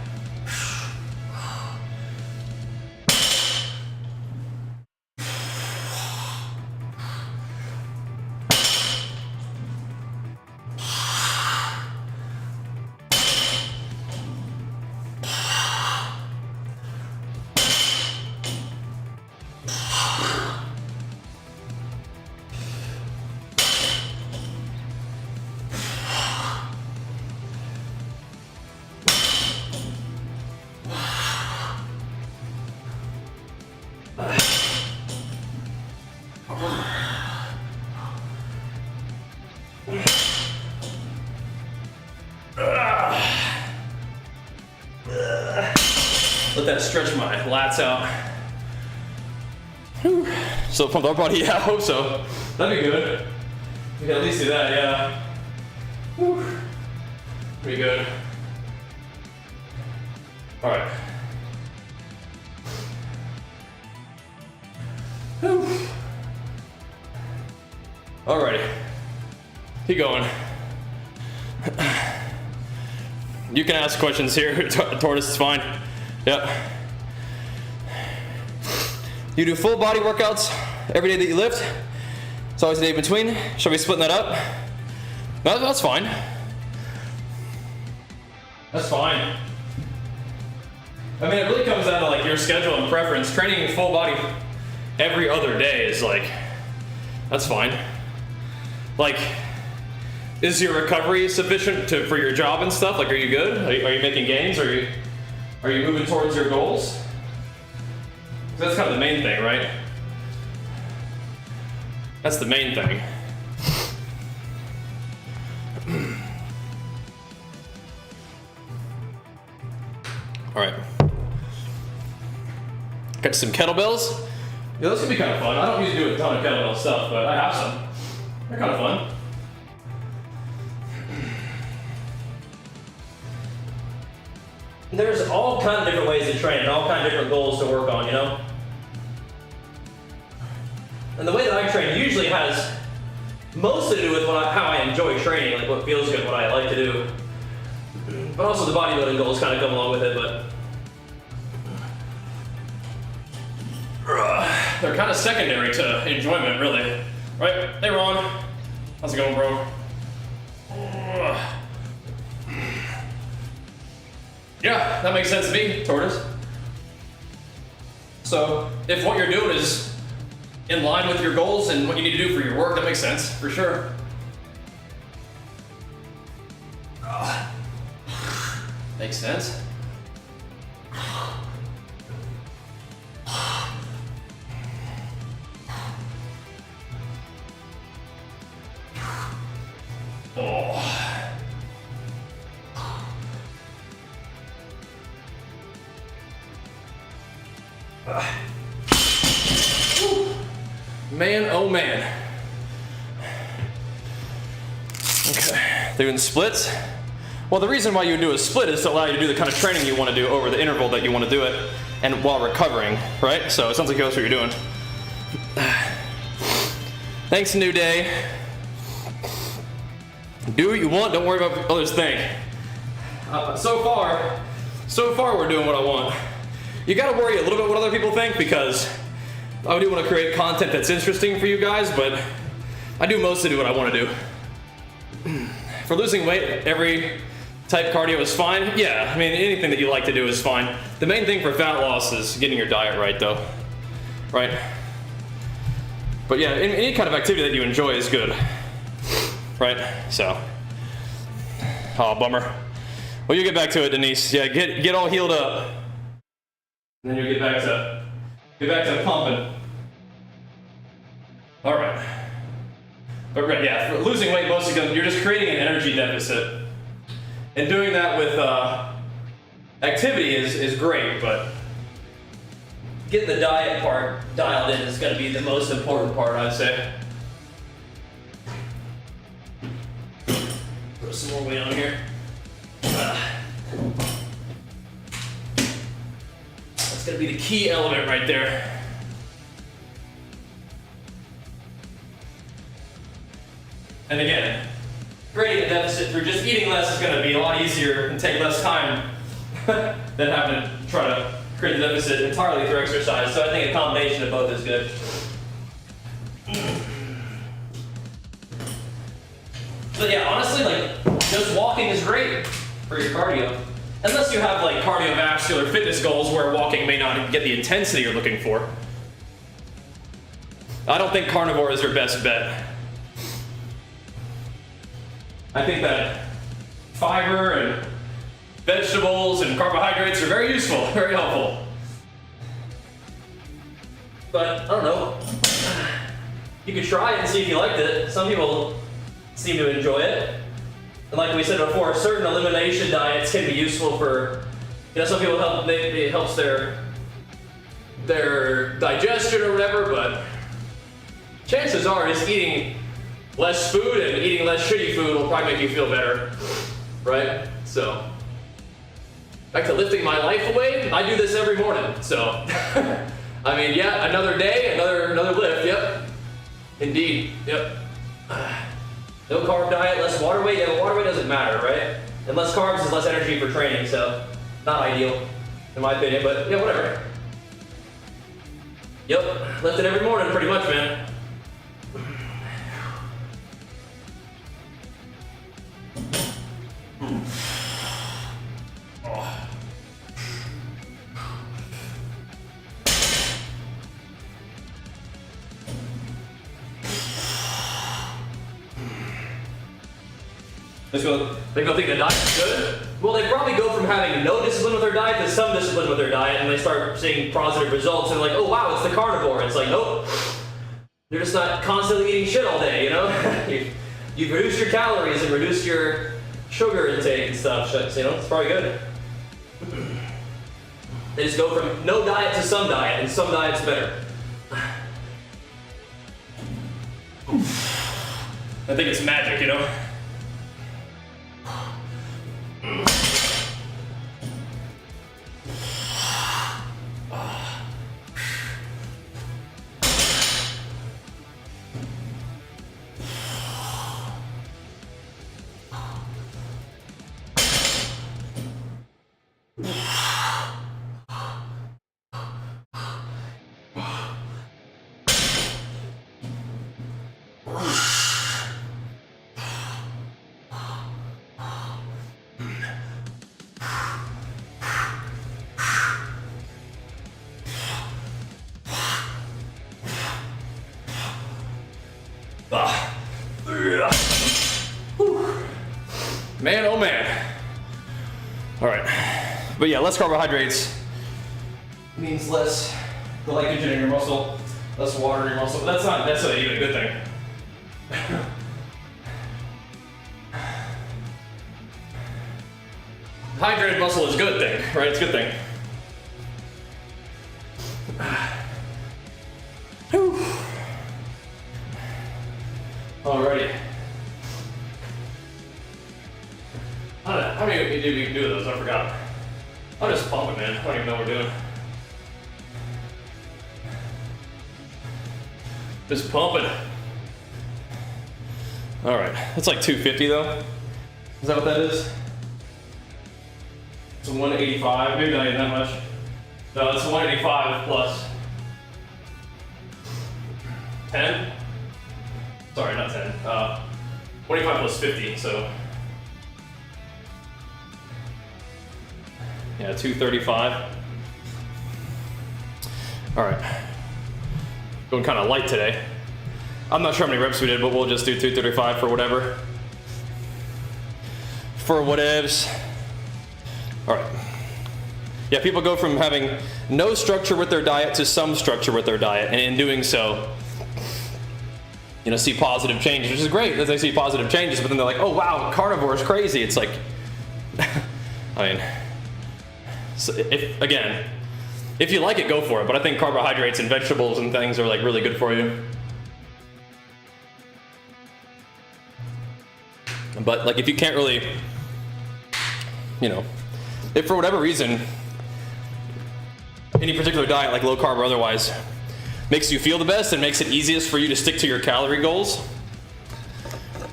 Let that stretch my lats out. Whew. So pumped up body, yeah, I hope so. That'd be good. We can at least do that, yeah. Whew. Pretty good. All right. Whew. Alrighty. Keep going. You can ask questions here, Tortoise, it's fine. Yep. You do full body workouts every day that you lift? It's always a day between. Shall we split that up? No, that's fine. That's fine. I mean, it really comes down to like your schedule and preference. Training full body every other day is like, that's fine. Like, is your recovery sufficient for your job and stuff? Like, are you good? Are you making gains? Are you moving towards your goals? That's kind of the main thing, right? That's the main thing. All right. Got some kettlebells. Yeah, those can be kind of fun. I don't usually do a ton of kettlebell stuff, but I have some. They're kind of fun. There's all kinds of different ways to train and all kinds of different goals to work on, you know? And the way that I train usually has most to do with how I enjoy training, like what feels good, what I like to do. But also the bodybuilding goals kind of come along with it, but they're kind of secondary to enjoyment, really. Right? Hey, Ron. How's it going, bro? Yeah, that makes sense to me, Tortoise. So, if what you're doing is in line with your goals and what you need to do for your work, that makes sense, for sure. Makes sense. Man, oh man. Okay, doing splits. Well, the reason why you would do a split is to allow you to do the kind of training you want to do over the interval that you want to do it, and while recovering, right? So it sounds like that's what you're doing. Thanks, New Day. Do what you want, don't worry about what others think. So far we're doing what I want. You gotta worry a little bit what other people think, because I do want to create content that's interesting for you guys, but I do mostly do what I want to do. For losing weight, every type cardio is fine. Yeah, I mean, anything that you like to do is fine. The main thing for fat loss is getting your diet right, though. Right? But yeah, any kind of activity that you enjoy is good. Right? So. Oh, bummer. Well, you get back to it, Denise. Yeah, get all healed up. And then you'll get back to pumping. All right. But yeah, for losing weight, mostly you're just creating an energy deficit. And doing that with activity is great, but getting the diet part dialed in is going to be the most important part, I'd say. Throw some more weight on here. That's going to be the key element right there. And again, creating a deficit through just eating less is going to be a lot easier and take less time than having to try to create the deficit entirely through exercise. So I think a combination of both is good. So yeah, honestly, like, just walking is great for your cardio. Unless you have like cardiovascular fitness goals where walking may not get the intensity you're looking for. I don't think carnivore is your best bet. I think that fiber and vegetables and carbohydrates are very useful, very helpful. But I don't know. You could try it and see if you liked it. Some people seem to enjoy it. And like we said before, certain elimination diets can be useful for, some people it helps their digestion or whatever, but chances are just eating less food and eating less shitty food will probably make you feel better, right? So, back to lifting my life away, I do this every morning, so. I mean, yeah, another day, another lift, yep. Indeed, yep. No carb diet, less water weight. Yeah, but water weight doesn't matter, right? And less carbs is less energy for training, so not ideal, in my opinion, but yeah, whatever. Yep, lift it every morning pretty much, man. They go think the diet's good? Well, they probably go from having no discipline with their diet to some discipline with their diet, and they start seeing positive results, and they're like, oh wow, it's the carnivore. It's like, nope. They're just not constantly eating shit all day, You've reduced your calories and reduced your sugar intake and stuff, it's probably good. They just go from no diet to some diet, and some diet's better. I think it's magic, Man, oh man. All right, but yeah, less carbohydrates means less glycogen in your muscle, less water in your muscle, but that's not even a good thing. Hydrated muscle is a good thing, right? It's a good thing. Alrighty. How many do we do those? I forgot. I'm just pumping, man. I don't even know what we're doing. Just pumping. Alright. That's like 250 though. Is that what that is? It's 185. Maybe not even that much. No, it's 185 plus 10. Sorry, not 10. 25 plus 50, so. Yeah, 235. All right. Going kind of light today. I'm not sure how many reps we did, but we'll just do 235 for whatever. For whatevs. All right. Yeah, people go from having no structure with their diet to some structure with their diet, and in doing so, you know, see positive changes, which is great that they see positive changes, but then they're like, oh wow, carnivore is crazy. It's like, I mean, so if you like it, go for it, but I think carbohydrates and vegetables and things are like really good for you. But like if you can't really, you know, if for whatever reason, any particular diet, like low carb or otherwise, makes you feel the best and makes it easiest for you to stick to your calorie goals,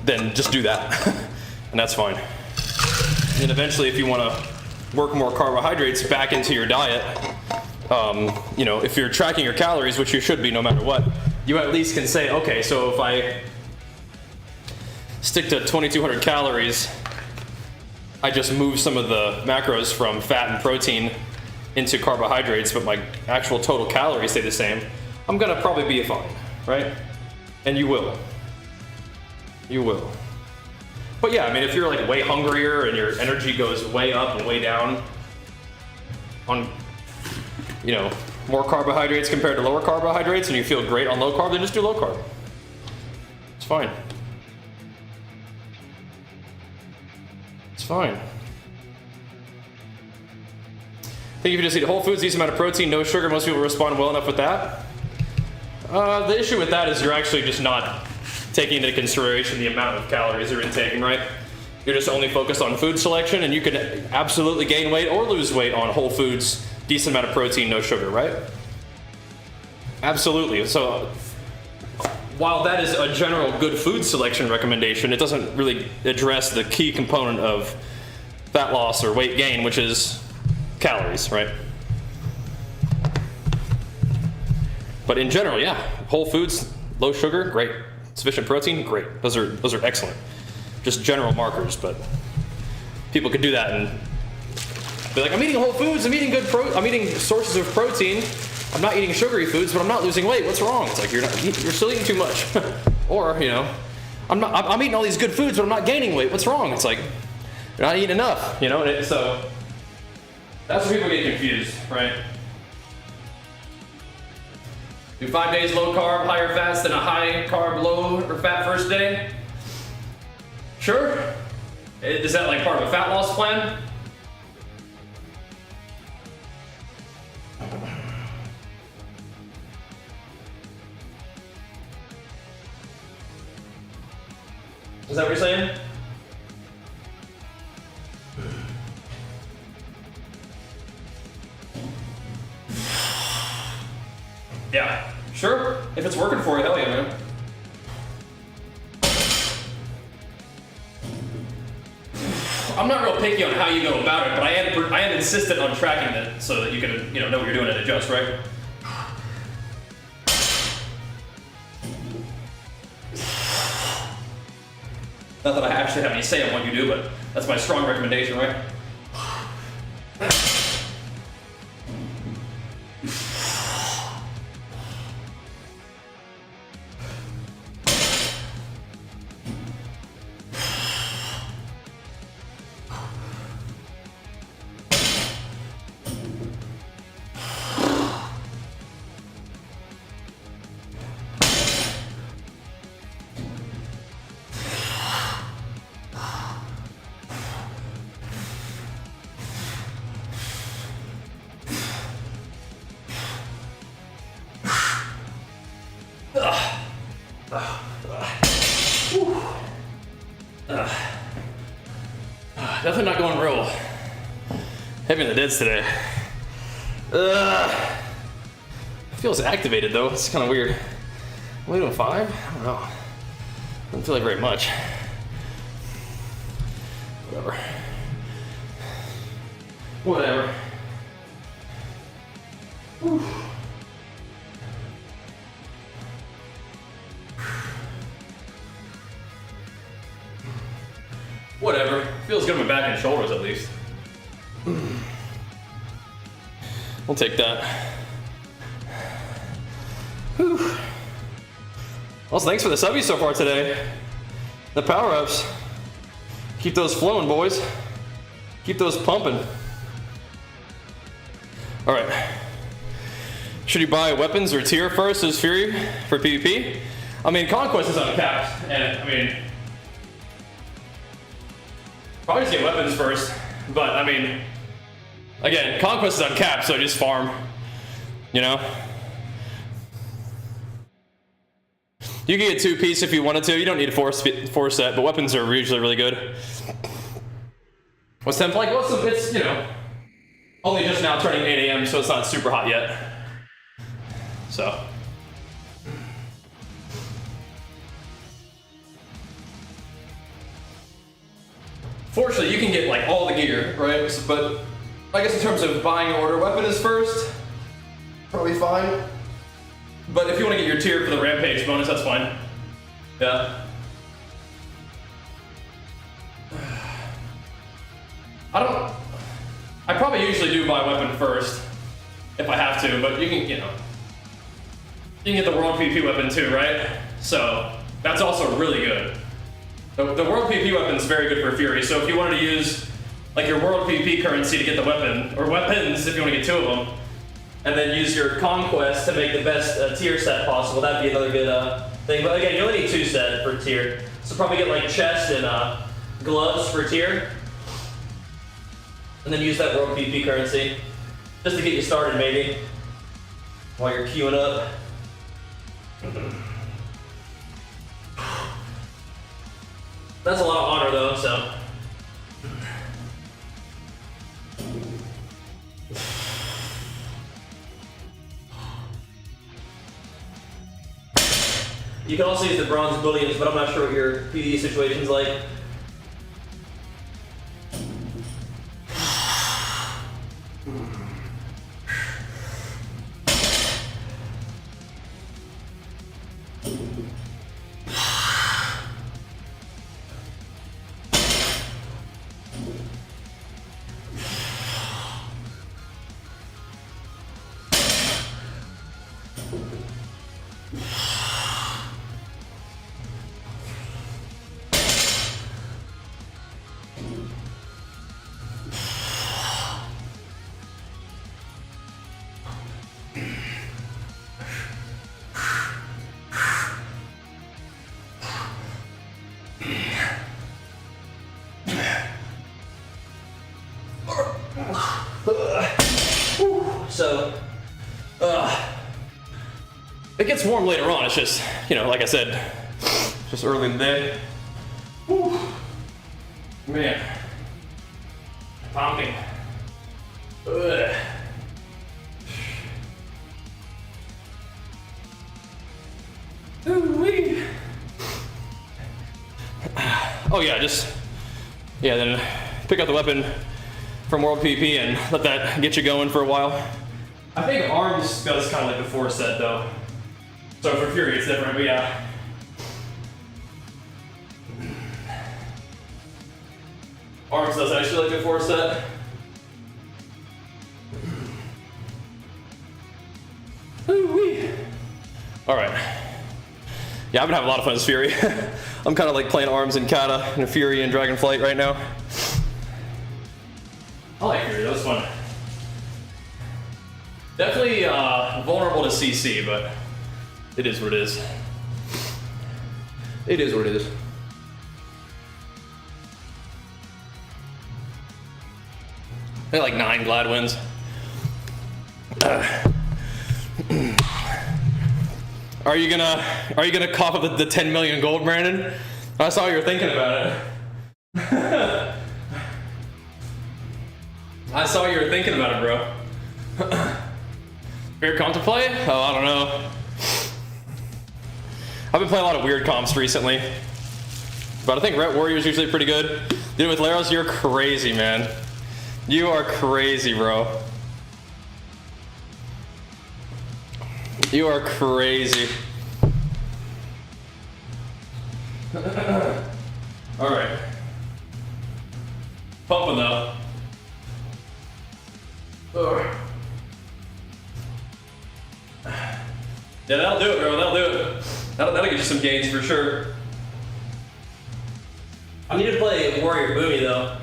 then just do that. And that's fine. And eventually if you want to work more carbohydrates back into your diet, you know, if you're tracking your calories, which you should be no matter what, you at least can say, okay, so if I stick to 2,200 calories, I just move some of the macros from fat and protein into carbohydrates, but my actual total calories stay the same, I'm gonna probably be fine, right? And you will. You will. But yeah, I mean, if you're like way hungrier and your energy goes way up and way down on, you know, more carbohydrates compared to lower carbohydrates, and you feel great on low carb, then just do low carb. It's fine. It's fine. I think if you just eat whole foods, decent amount of protein, no sugar, most people respond well enough with that. The issue with that is you're actually just not taking into consideration the amount of calories you're intaking, right? You're just only focused on food selection, and you can absolutely gain weight or lose weight on whole foods, decent amount of protein, no sugar, right? Absolutely. So while that is a general good food selection recommendation, it doesn't really address the key component of fat loss or weight gain, which is calories, right? But in general, yeah, whole foods, low sugar, great. Sufficient protein, great. Those are excellent. Just general markers, but people could do that and be like, I'm eating whole foods, I'm eating I'm eating sources of protein, I'm not eating sugary foods, but I'm not losing weight. What's wrong? It's like you're still eating too much. Or, you know, I'm eating all these good foods, but I'm not gaining weight. What's wrong? It's like you're not eating enough, you know. So that's where people get confused, right? Do 5 days low carb, higher fats than a high carb, low or fat first day? Sure. Is that like part of a fat loss plan? Is that what you're saying? Yeah, sure. If it's working for you, hell yeah, man. I'm not real picky on how you go about it, but I am insistent on tracking it so that you can, you know what you're doing and adjust, right? Not that I actually have any say on what you do, but that's my strong recommendation, right? Definitely not going real heavy in the deads today. Feels activated though. It's kind of weird. Am I doing 5? I don't know. Doesn't feel like very much. Whatever. Whatever. Whew. Whatever. Feels good on my back and shoulders at least. We'll take that. Whew. Also, thanks for the subbies so far today. The power-ups. Keep those flowing, boys. Keep those pumping. All right. Should you buy weapons or tier first as Fury for PvP? I mean, Conquest is uncapped, and I mean, probably just get weapons first. But I mean, again, Conquest is uncapped, so just farm. You know. You can get 2-piece if you wanted to. You don't need a 4 set, but weapons are usually really good. What's temp like? Well, it's, you know, only just now turning 8 a.m., so it's not super hot yet. So. Fortunately, you can get like all the gear, right? So, but I guess in terms of buying order, weapon is first. Probably fine. But if you want to get your tier for the Rampage bonus, that's fine. Yeah. I probably usually do buy weapon first, if I have to, but you can, you know, you can get the World PP weapon too, right? So, that's also really good. The World PP weapon is very good for Fury, so if you wanted to use, like, your World PP currency to get the weapon, or weapons if you want to get 2 of them, and then use your Conquest to make the best tier set possible. That'd be another good thing. But again, you only need 2 set for tier. So probably get like chest and gloves for tier. And then use that World PP currency. Just to get you started maybe. While you're queuing up. That's a lot of honor though, so. You can also use the bronze bullions, but I'm not sure what your PvE situation's like. So, it gets warm later on. It's just, you know, like I said, just early in the day. Whew. Man, pumping. Ugh. Ooh-wee. Oh yeah, then pick up the weapon from World PP and let that get you going for a while. I think arms does kind of like the 4 set though. So for Fury it's different, but yeah. Arms does actually like the 4 set. Ooh-wee. All right. Yeah, I've been having a lot of fun as Fury. I'm kind of like playing arms and kata and Fury and Dragonflight right now. I like Fury, that was fun. Definitely vulnerable to CC, but it is what it is. It is what it is. I got like 9 glad wins. Are you gonna cough up the 10 million gold, Brandon? I saw you were thinking about it. I saw you were thinking about it, bro. Favorite comp to play? Oh, I don't know. I've been playing a lot of weird comps recently, but I think Ret Warrior's usually pretty good. Dude, with Laros, you're crazy, man. You are crazy, bro. You are crazy. All right. Pumping though. Ugh. Yeah, that'll do it, bro. That'll do it. That'll get you some gains for sure. I need to play Warrior Boomy though.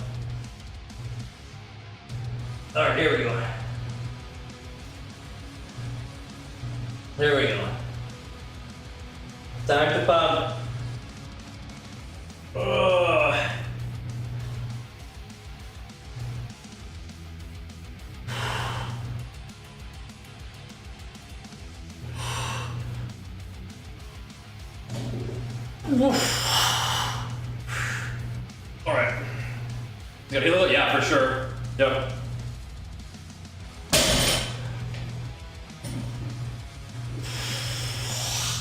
All right, here we go. There we go. Time to pump. Ugh. All right. You gotta heal it? Yeah, for sure. Yep.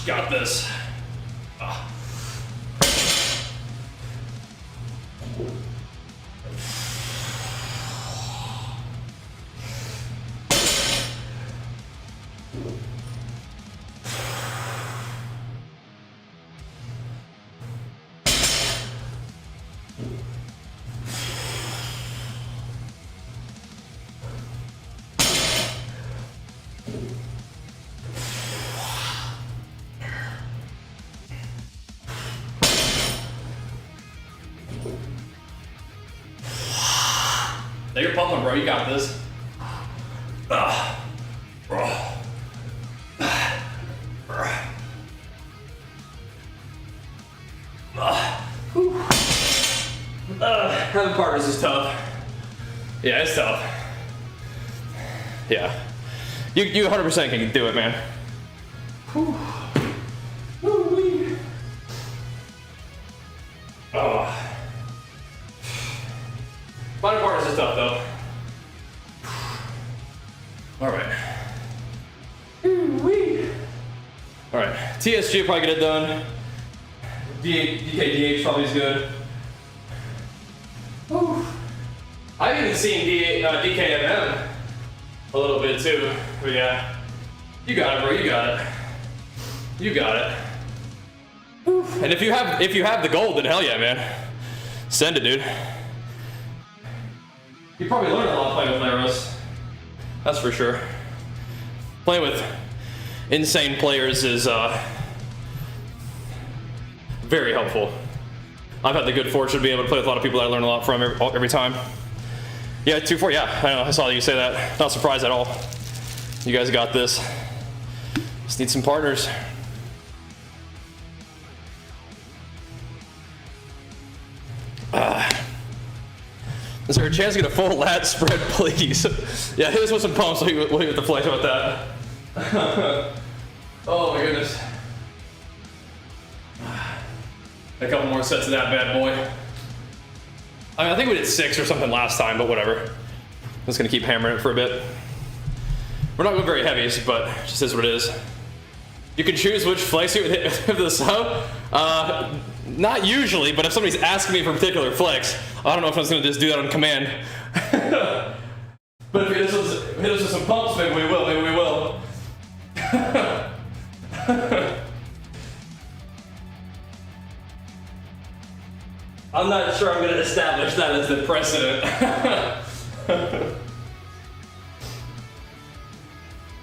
Got this. Ah. Now you're pumping, bro. You got this. Having partners is tough. Yeah, it's tough. Yeah. You 100% can do it, man. Whew. Woo-wee. Oh. Finding partners is tough, though. All right. Woo-wee. All right. TSG will probably get it done. DKDH probably is good. Whew. I've even seen DKMM a little bit too. But yeah. You got it, bro. You got it. You got it. Whew. And if you have the gold, then hell yeah, man. Send it, dude. You probably learned a lot playing with Laros. That's for sure. Playing with insane players is very helpful. I've had the good fortune to be able to play with a lot of people that I learn a lot from every time. Yeah, 2-4, yeah, I know, I saw you say that. Not surprised at all. You guys got this. Just need some partners. Is there a chance to get a full lat spread, please? Yeah, hit us with some pumps, we'll hit with the flex. How about that? Oh my goodness. A couple more sets of that bad boy. I mean, I think we did 6 or something last time, but whatever. I'm just gonna keep hammering it for a bit. We're not going very heavies, but it just is what it is. You can choose which flex you would hit with the sub. Not usually, but if somebody's asking me for a particular flex, I don't know if I was gonna just do that on command. But if you hit us with some pumps, maybe we will, maybe we will. I'm not sure I'm gonna establish that as the precedent.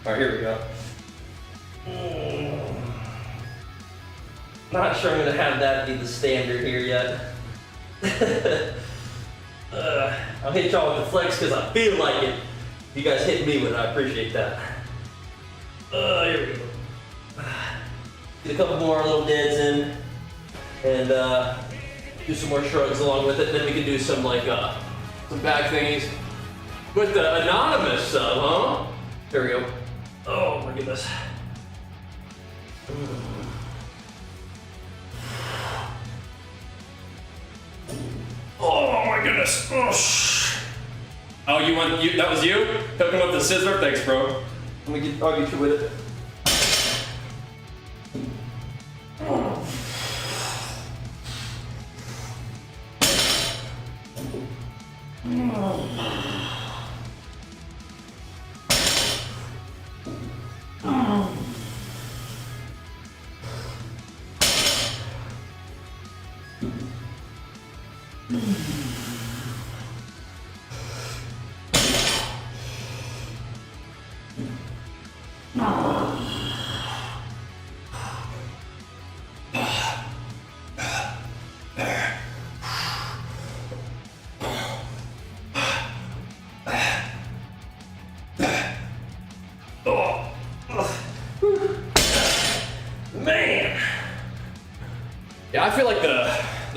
All right, here we go. Not sure I'm gonna have that be the standard here yet. I'll hit y'all with the flex because I feel like it. You guys hit me with it, I appreciate that. Here we go. Get a couple more little deads in, and do some more shrugs along with it. Then we can do some like some back thingies with the anonymous sub, huh? There we go. Oh my goodness. Oh my goodness. Oh, you that was you? Hooking up the scissor? Thanks, bro. I'll get you with it.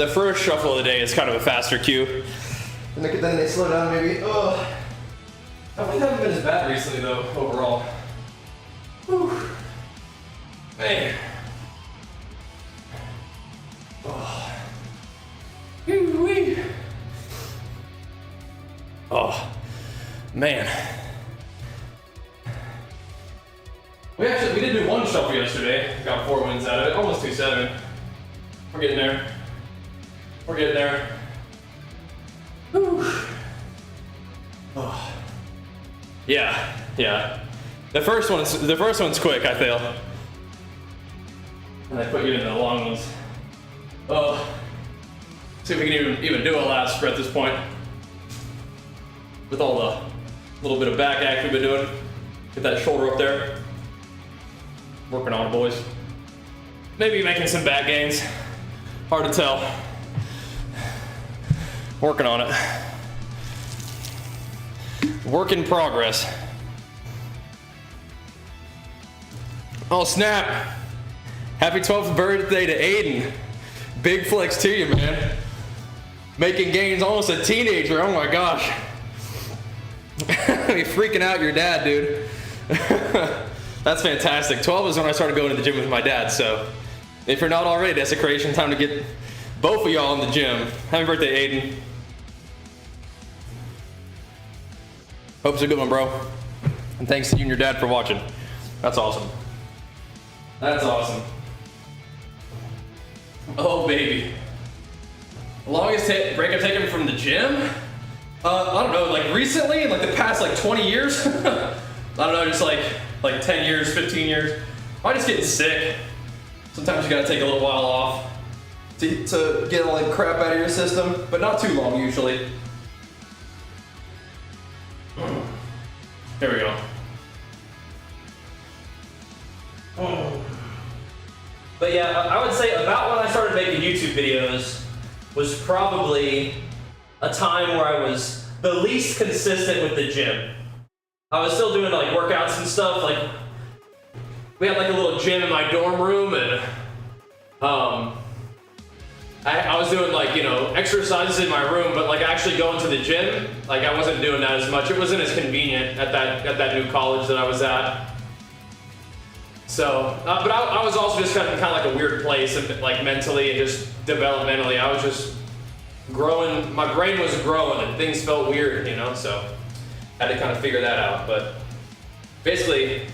the first shuffle of the day is kind of a faster cue. And then they slow down maybe. Oh. I haven't been as bad recently though, overall. Whew. Man. Oh. Woo-wee. Oh. Man. We did do one shuffle yesterday. Got 4 wins out of it. Almost 2-7. We're getting there. We're getting there. Whew. Oh. Yeah. The first one's quick, I feel. And I put you in the long ones. Oh. See if we can even do a last spread at this point. With all the little bit of back act we've been doing. Get that shoulder up there. Working on it, boys. Maybe making some back gains. Hard to tell. Working on it. Work in progress. Oh snap! Happy 12th birthday to Aiden. Big flex to you, man. Making gains, almost a teenager, oh my gosh. You're freaking out your dad, dude. That's fantastic. 12 is when I started going to the gym with my dad, so if you're not already, desecration, time to get both of y'all in the gym. Happy birthday, Aiden. Hope it's a good one, bro. And thanks to you and your dad for watching. That's awesome. That's awesome. Oh, baby. Longest break I've taken from the gym? I don't know, like recently, like the past like 20 years? I don't know, just like 10 years, 15 years. I just get sick. Sometimes you gotta take a little while off to get all the crap out of your system, but not too long usually. Here we go. But yeah, I would say about when I started making YouTube videos was probably a time where I was the least consistent with the gym. I was still doing like workouts and stuff. Like we had like a little gym in my dorm room, and I was doing like, you know, exercises in my room, but like actually going to the gym, like I wasn't doing that as much. It wasn't as convenient at that new college that I was at. So, but I was also just kind of like a weird place, and like mentally and just developmentally. I was just growing. My brain was growing, and things felt weird, you know. So, I had to kind of figure that out. But basically,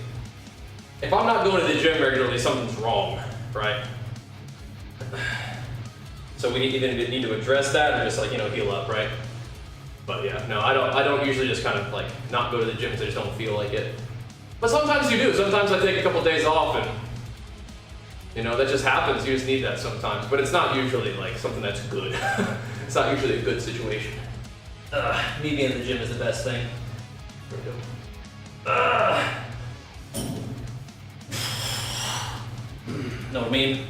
if I'm not going to the gym regularly, something's wrong, right? So we either need to address that or just like, you know, heal up, right? But yeah, no, I don't usually just kind of like not go to the gym because I just don't feel like it. But sometimes you do. Sometimes I take a couple days off, and you know, that just happens. You just need that sometimes. But it's not usually like something that's good. It's not usually a good situation. Me being in the gym is the best thing. Know what I mean?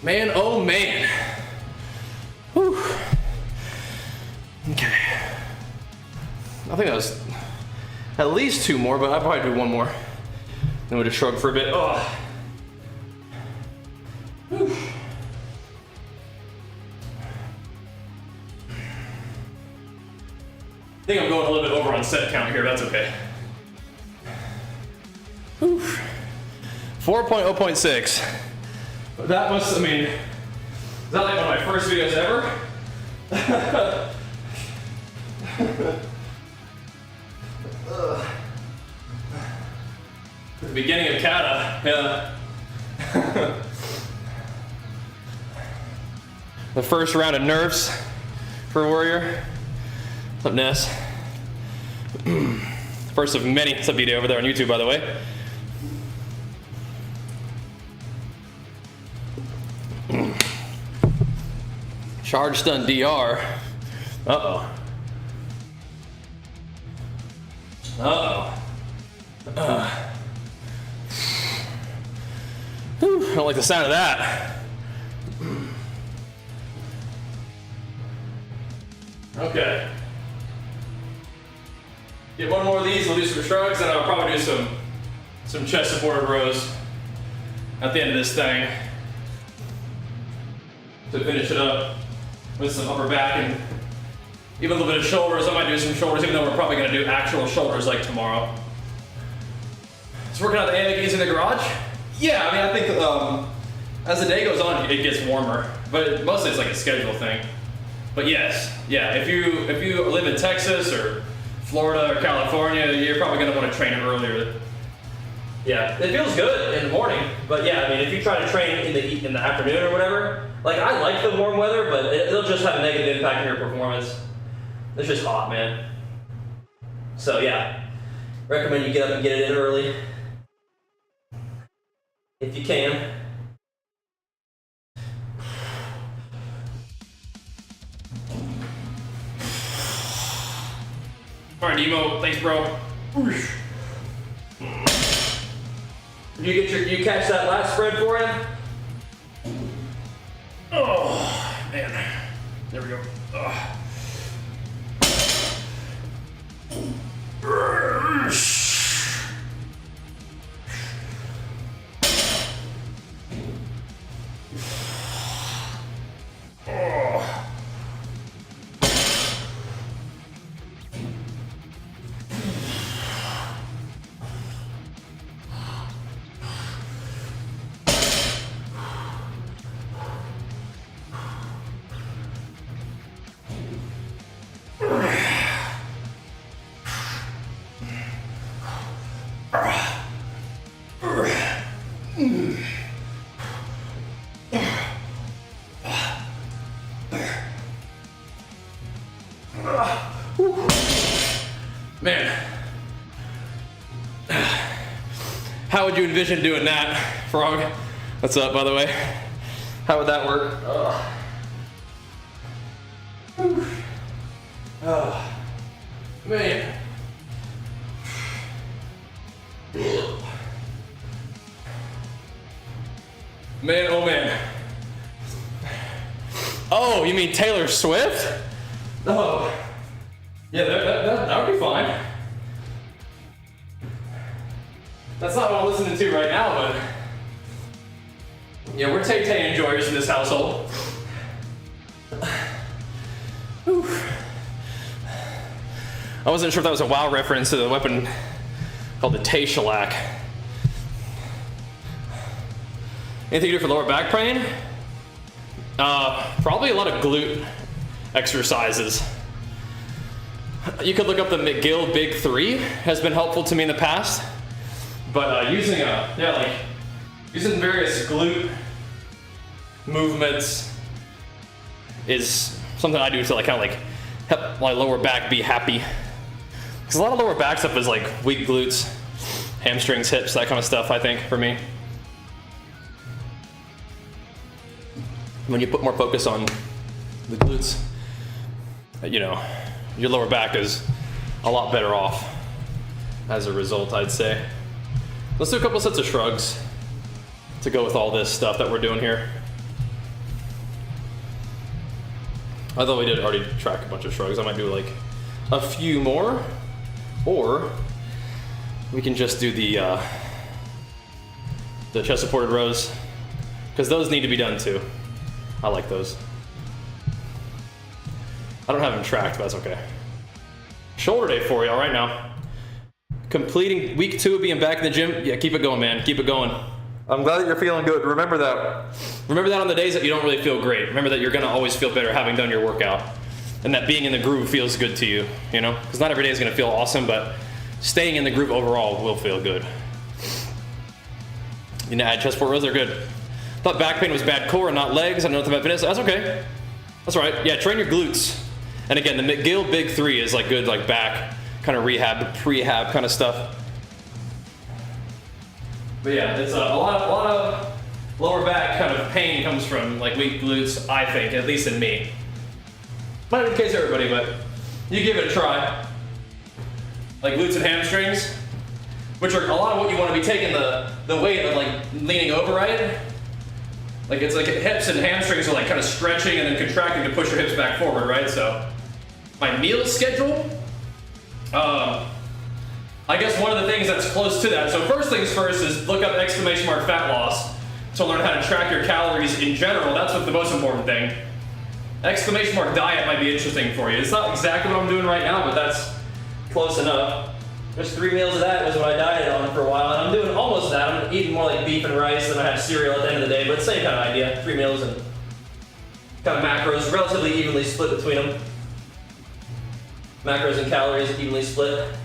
Man, oh man. Whew. Okay. I think that was at least 2 more, but I'll probably do 1 more. Then we'll just shrug for a bit. Oh. Whew. I think I'm going a little bit over on set count here, that's okay. 4.0.6. That must, I mean, is that like one of my first videos ever? The beginning of kata, yeah. The first round of nerfs for Warrior. What's up, Ness? First of many. What's up, video over there on YouTube, by the way. Charge stun DR. Uh-oh. Uh-oh. Whew, I don't like the sound of that. Okay. Get one more of these, we'll do some shrugs, and I'll probably do some chest supported rows at the end of this thing to finish it up with some upper back and even a little bit of shoulders. I might do some shoulders, even though we're probably gonna do actual shoulders like tomorrow. Just working out the hammock easy in the garage? Yeah, I mean, I think as the day goes on, it gets warmer, but mostly it's like a schedule thing. But yes, yeah, if you live in Texas or Florida or California, you're probably gonna want to train earlier. Yeah, it feels good in the morning, but yeah, I mean, if you try to train in the afternoon or whatever, like I like the warm weather, but it'll just have a negative impact on your performance. It's just hot, man. So yeah, recommend you get up and get it in early if you can. All right, Demo, thanks, bro. You catch that last spread for him? Oh man, there we go. Man, how would you envision doing that, Frog? What's up, by the way? How would that work? Oh, man. Man, oh man. Oh, you mean Taylor Swift? Oh. Yeah, that would be fine. That's not what I'm listening to right now, but yeah, we're Tay-Tay enjoyers in this household. Whew. I wasn't sure if that was a WoW reference to the weapon called the Tay Shellac. Anything you do for lower back pain? Probably a lot of glute exercises. You could look up the McGill Big 3, has been helpful to me in the past. But using various glute movements is something I do to like kind of like help my lower back be happy. Because a lot of lower back stuff is like weak glutes, hamstrings, hips, that kind of stuff, I think, for me. When you put more focus on the glutes, you know, your lower back is a lot better off as a result, I'd say. Let's do a couple sets of shrugs to go with all this stuff that we're doing here. I thought we did already track a bunch of shrugs. I might do like a few more, or we can just do the chest supported rows, because those need to be done too. I like those. I don't have them tracked, but that's okay. Shoulder day for y'all right now. Completing week 2 of being back in the gym. Yeah, keep it going, man. Keep it going. I'm glad that you're feeling good. Remember that. Remember that on the days that you don't really feel great. Remember that you're gonna always feel better having done your workout. And that being in the groove feels good to you, you know? Because not every day is gonna feel awesome, but staying in the groove overall will feel good. You know, add chest port rows, they're good. Thought back pain was bad core and not legs. I don't know nothing about fitness. That's okay. That's all right. Yeah, train your glutes. And again, the McGill Big 3 is like good, like back kind of rehab, prehab kind of stuff. But yeah, it's a lot of lower back kind of pain comes from like weak glutes, I think, at least in me. Might not be the case for everybody, but you give it a try. Like glutes and hamstrings, which are a lot of what you want to be taking the weight of, like leaning over, right? Like it's like hips and hamstrings are like kind of stretching and then contracting to push your hips back forward, right? So my meal schedule, I guess one of the things that's close to that. So first things first is look up !fat loss to learn how to track your calories in general. That's what the most important thing. !diet might be interesting for you. It's not exactly what I'm doing right now, but that's close enough. Just 3 meals of that was what I dieted on for a while, and I'm doing almost that. I'm eating more like beef and rice, and I have cereal at the end of the day, but same kind of idea. 3 meals and kind of macros, relatively evenly split between them. Macros and calories evenly split.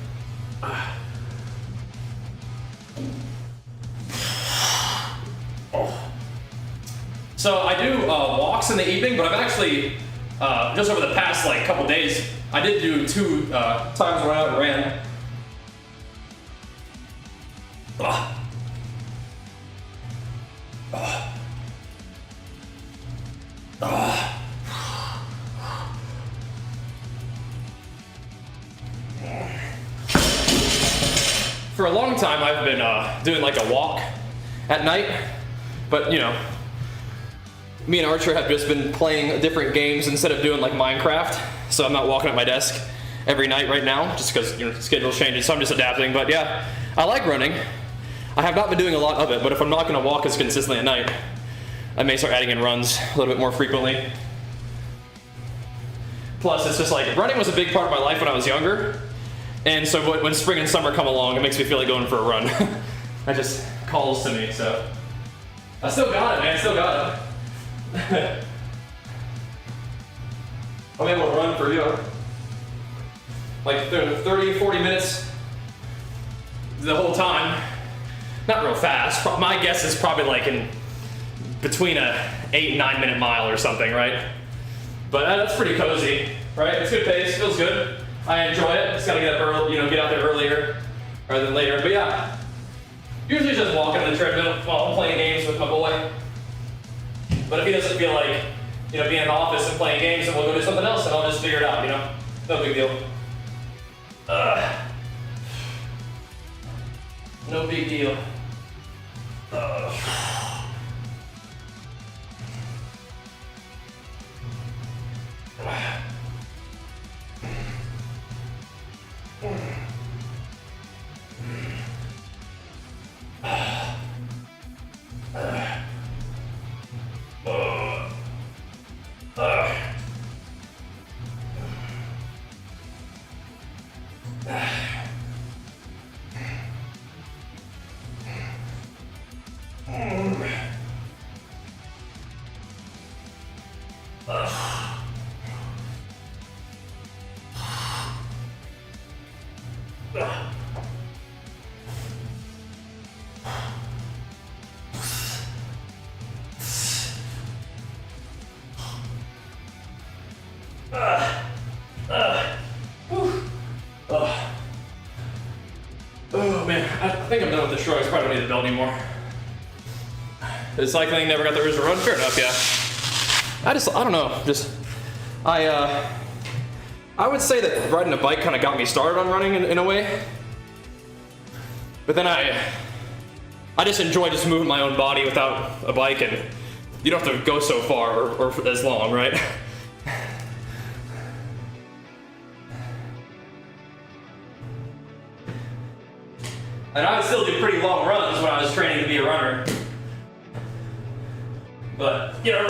So I do walks in the evening, but I've actually, just over the past like couple days, I did do 2 times when I went out and ran. For a long time, I've been doing like a walk at night, but you know, me and Archer have just been playing different games instead of doing like Minecraft, so I'm not walking at my desk every night right now, just because your schedule's changing, so I'm just adapting. But yeah, I like running. I have not been doing a lot of it, but if I'm not going to walk as consistently at night, I may start adding in runs a little bit more frequently. Plus, it's just like, running was a big part of my life when I was younger, and so when spring and summer come along, it makes me feel like going for a run. That just calls to me, so. I still got it, man, still got it. I'm able to run for, you know, like 30, 40 minutes the whole time. Not real fast. My guess is probably like in between a 8 and 9 minute mile or something, right? But that's pretty cozy, right? It's good pace, feels good. I enjoy it. Just gotta get up early, you know, get out there earlier rather than later. But yeah, usually just walking on the treadmill while I'm playing games with my boy. But if he doesn't feel like, you know, being in the office and playing games, then we'll go do something else and I'll just figure it out, you know? No big deal. No big deal. Oh man, I think I'm done with the shrugs. Probably don't need the belt anymore. The cycling never got the original run. Fair enough, yeah. I don't know. I would say that riding a bike kind of got me started on running in a way. But then I just enjoy just moving my own body without a bike, and you don't have to go so far or as long, right? And I would still do pretty long runs when I was training to be a runner. But, you know,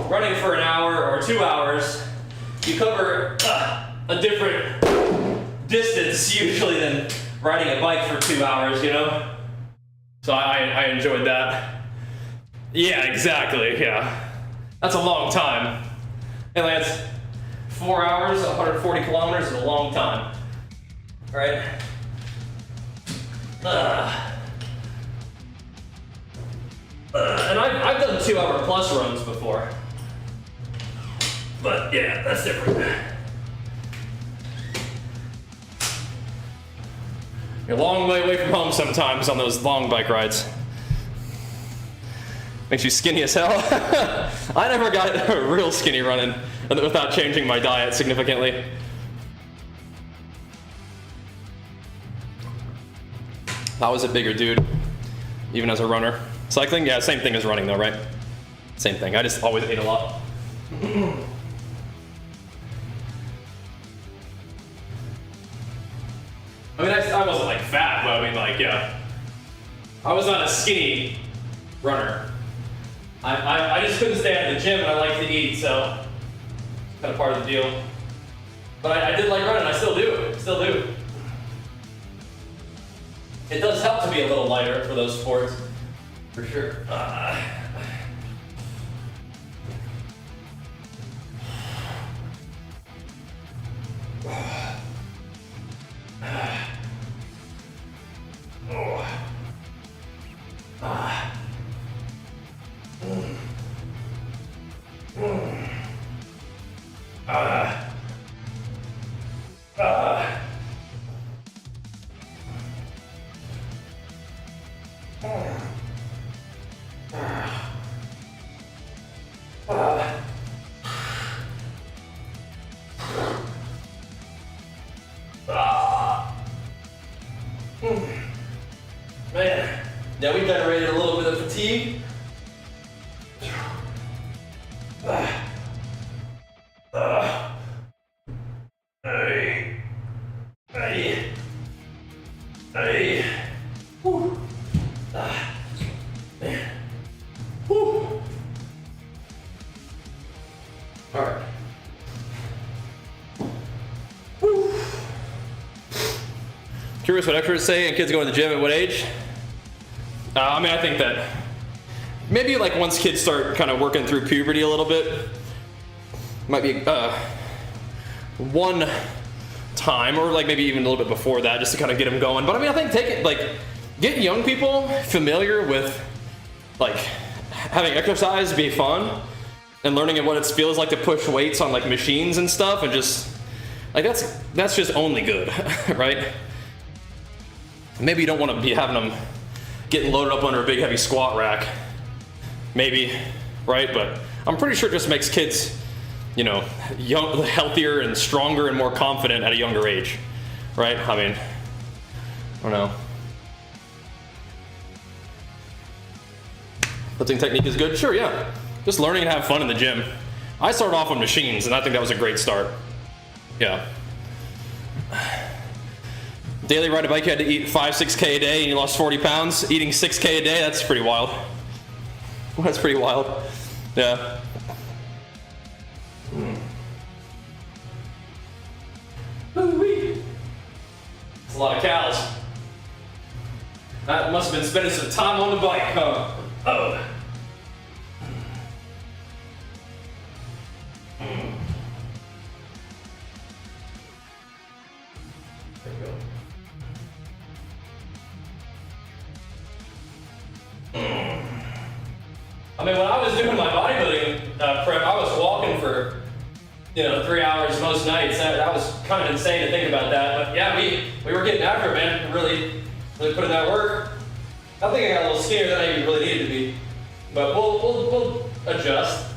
running for an hour or 2 hours, you cover a different distance usually than riding a bike for 2 hours, you know? So I enjoyed that. Yeah, exactly, yeah. That's a long time. And that's 4 hours, 140 kilometers is a long time, right? And I've done 2 hour plus runs before. But yeah, that's different. You're a long way away from home sometimes on those long bike rides. Makes you skinny as hell. I never got real skinny running without changing my diet significantly. I was a bigger dude, even as a runner. Cycling, yeah, same thing as running though, right? Same thing, I just always ate a lot. I mean, I wasn't like fat, but I mean, like, yeah. I was not a skinny runner. I just couldn't stay at the gym, and I like to eat, so it's kind of part of the deal. But I did like running. I still do. Still do. It does help to be a little lighter for those sports, for sure. Man, yeah, we generated a little bit of fatigue. Curious what experts say, and kids go to the gym at what age? I mean, I think that maybe like once kids start kind of working through puberty a little bit, might be one time, or like maybe even a little bit before that, just to kind of get them going. But I mean, I think get young people familiar with like having exercise be fun and learning what it feels like to push weights on like machines and stuff, and just like that's just only good, right? Maybe you don't want to be having them getting loaded up under a big heavy squat rack, maybe, right? But I'm pretty sure it just makes kids, you know, healthier and stronger and more confident at a younger age, right? I mean, I don't know. Lifting technique is good? Sure, yeah. Just learning to have fun in the gym. I started off on machines, and I think that was a great start. Yeah. Daily ride a bike, you had to eat 5-6K a day, and you lost 40 pounds. Eating 6K a day, that's pretty wild. That's pretty wild. Yeah. It's a lot of calories. That must have been spending some time on the bike, huh? Oh. I mean, when I was doing my bodybuilding prep, I was walking for, 3 hours most nights. That was kind of insane to think about that. But yeah, we were getting after it, man. Really put in that work. I think I got a little skinnier than I even really needed to be. But we'll adjust.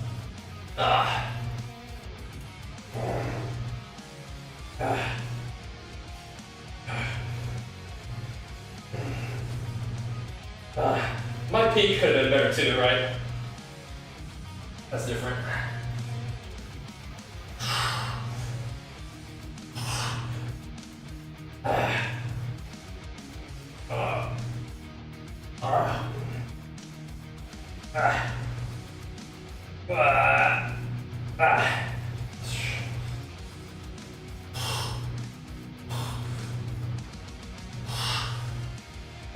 My peak could have been better too, right? That's different.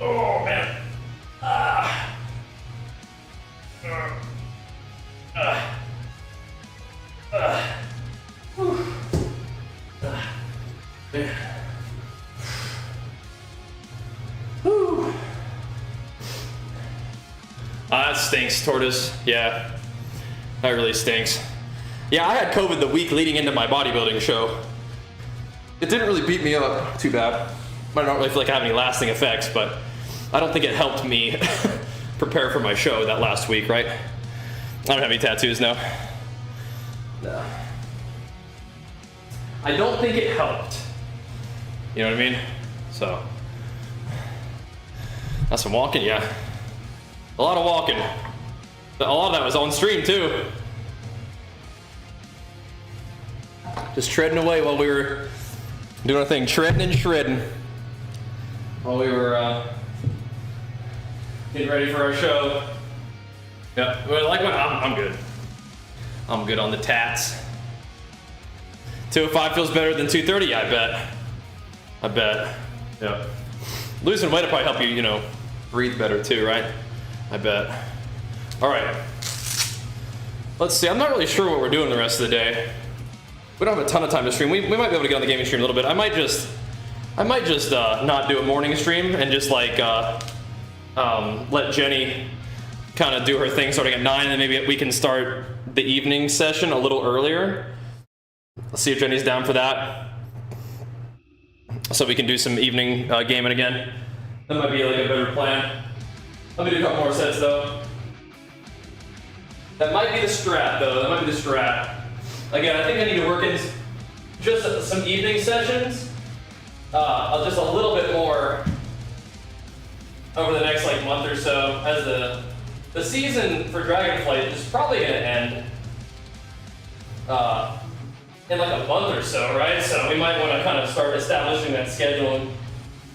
Oh man. That stinks, Tortoise. Yeah, that really stinks. Yeah, I had COVID the week leading into my bodybuilding show. It didn't really beat me up too bad. I don't really feel like I have any lasting effects, but I don't think it helped me prepare for my show that last week, right? I don't have any tattoos now. No. I don't think it helped. You know what I mean? So, that's some walking, yeah. A lot of walking. A lot of that was on stream too. Just treading away while we were doing our thing, treading and shredding. While we were getting ready for our show. Yeah, well, like what? I'm good. I'm good on the tats. 205 feels better than 230, I bet. I bet. Yeah. Losing weight will probably help you, you know, breathe better too, right? I bet. All right. Let's see. I'm not really sure what we're doing the rest of the day. We don't have a ton of time to stream. We might be able to get on the gaming stream a little bit. I might just not do a morning stream and just like let Jenny kind of do her thing starting at 9, and then maybe we can start the evening session a little earlier. Let's see if Jenny's down for that. So we can do some evening gaming again. That might be like a better plan. Let me do a couple more sets though. That might be the strat though. That might be the strat. Again, I think I need to work in just some evening sessions. Just a little bit more over the next like month or so, as the season for Dragonflight is probably going to end in like a month or so, right? So we might want to kind of start establishing that schedule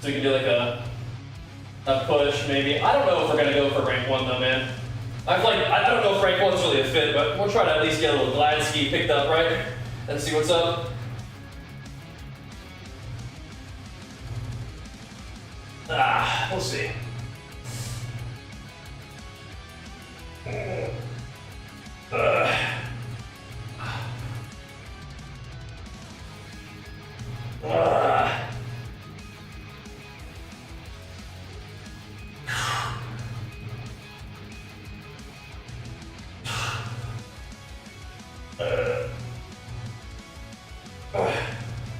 so we can do like a push maybe. I don't know if we're going to go for rank 1 though, man. I don't know if rank 1's really a fit, but we'll try to at least get a little glide ski picked up, right? And see what's up. We'll see.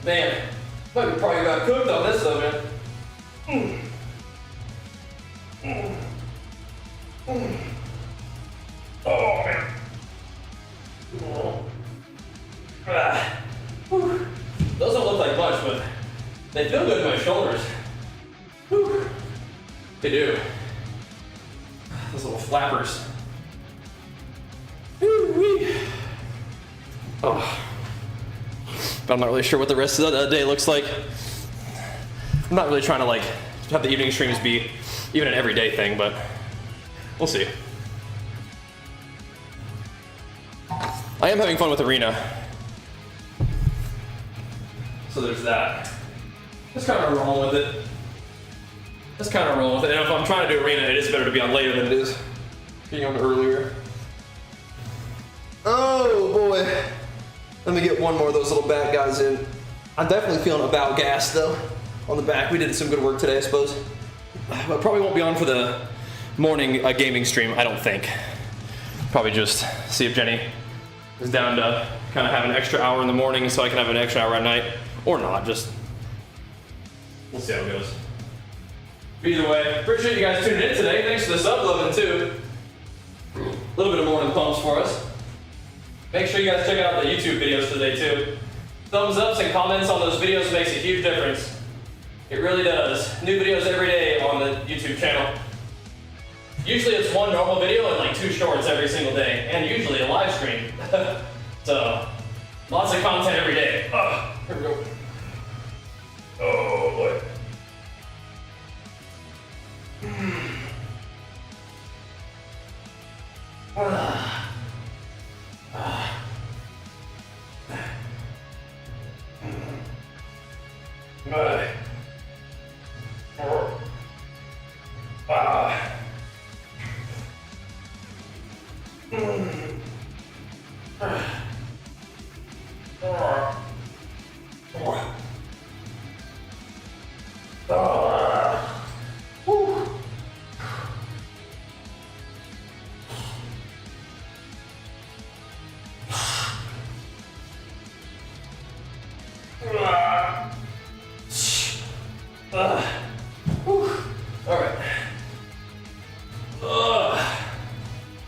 Man, might be probably got cooked on this though, man. Oh man. Those don't look like much, but they feel good in my shoulders. They do. Those little flappers. Oh. But I'm not really sure what the rest of the day looks like. I'm not really trying to like have the evening streams be even an everyday thing, but we'll see. I am having fun with Arena. So there's that. Just kind of rolling with it. Just kind of rolling with it. And if I'm trying to do Arena, it is better to be on later than it is being on earlier. Oh boy. Let me get one more of those little back guys in. I'm definitely feeling about gas though on the back. We did some good work today, I suppose. But probably won't be on for the morning gaming stream, I don't think. Probably just see if Jenny is down to kind of have an extra hour in the morning so I can have an extra hour at night. Or not, just we'll see how it goes. Either way, appreciate you guys tuning in today. Thanks for the sub loving too. A little bit of morning pumps for us. Make sure you guys check out the YouTube videos today too. Thumbs ups and comments on those videos makes a huge difference. It really does. New videos every day on the YouTube channel. Usually it's one normal video and like 2 shorts every single day, and usually a live stream. So, lots of content every day. Here we go. Oh boy. Whew. All right.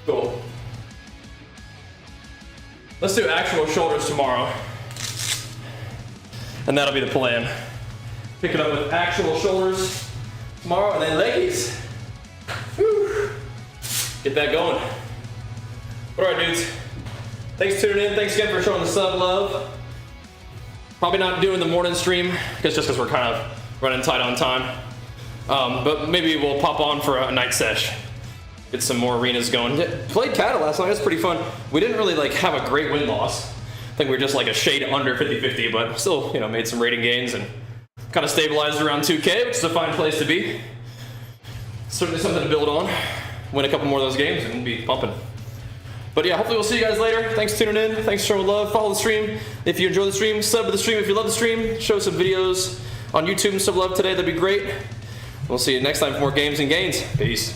Cool. Let's do actual shoulders tomorrow. And that'll be the plan. Pick it up with actual shoulders tomorrow, and then leggies. Whew. Get that going. All right, dudes. Thanks for tuning in. Thanks again for showing the sub love. Probably not doing the morning stream, just because we're kind of running tight on time. But maybe we'll pop on for a night sesh. Get some more arenas going. Played Kata last night. It was pretty fun. We didn't really like have a great win loss. I think we were just like a shade under 50-50, but still, you know, made some rating gains and kind of stabilized around 2K, which is a fine place to be. Certainly something to build on. Win a couple more of those games and be pumping. But yeah, hopefully we'll see you guys later. Thanks for tuning in. Thanks for showing love. Follow the stream if you enjoy the stream. Sub to the stream if you love the stream. Show some videos on YouTube and some love today. That'd be great. We'll see you next time for more games and gains. Peace.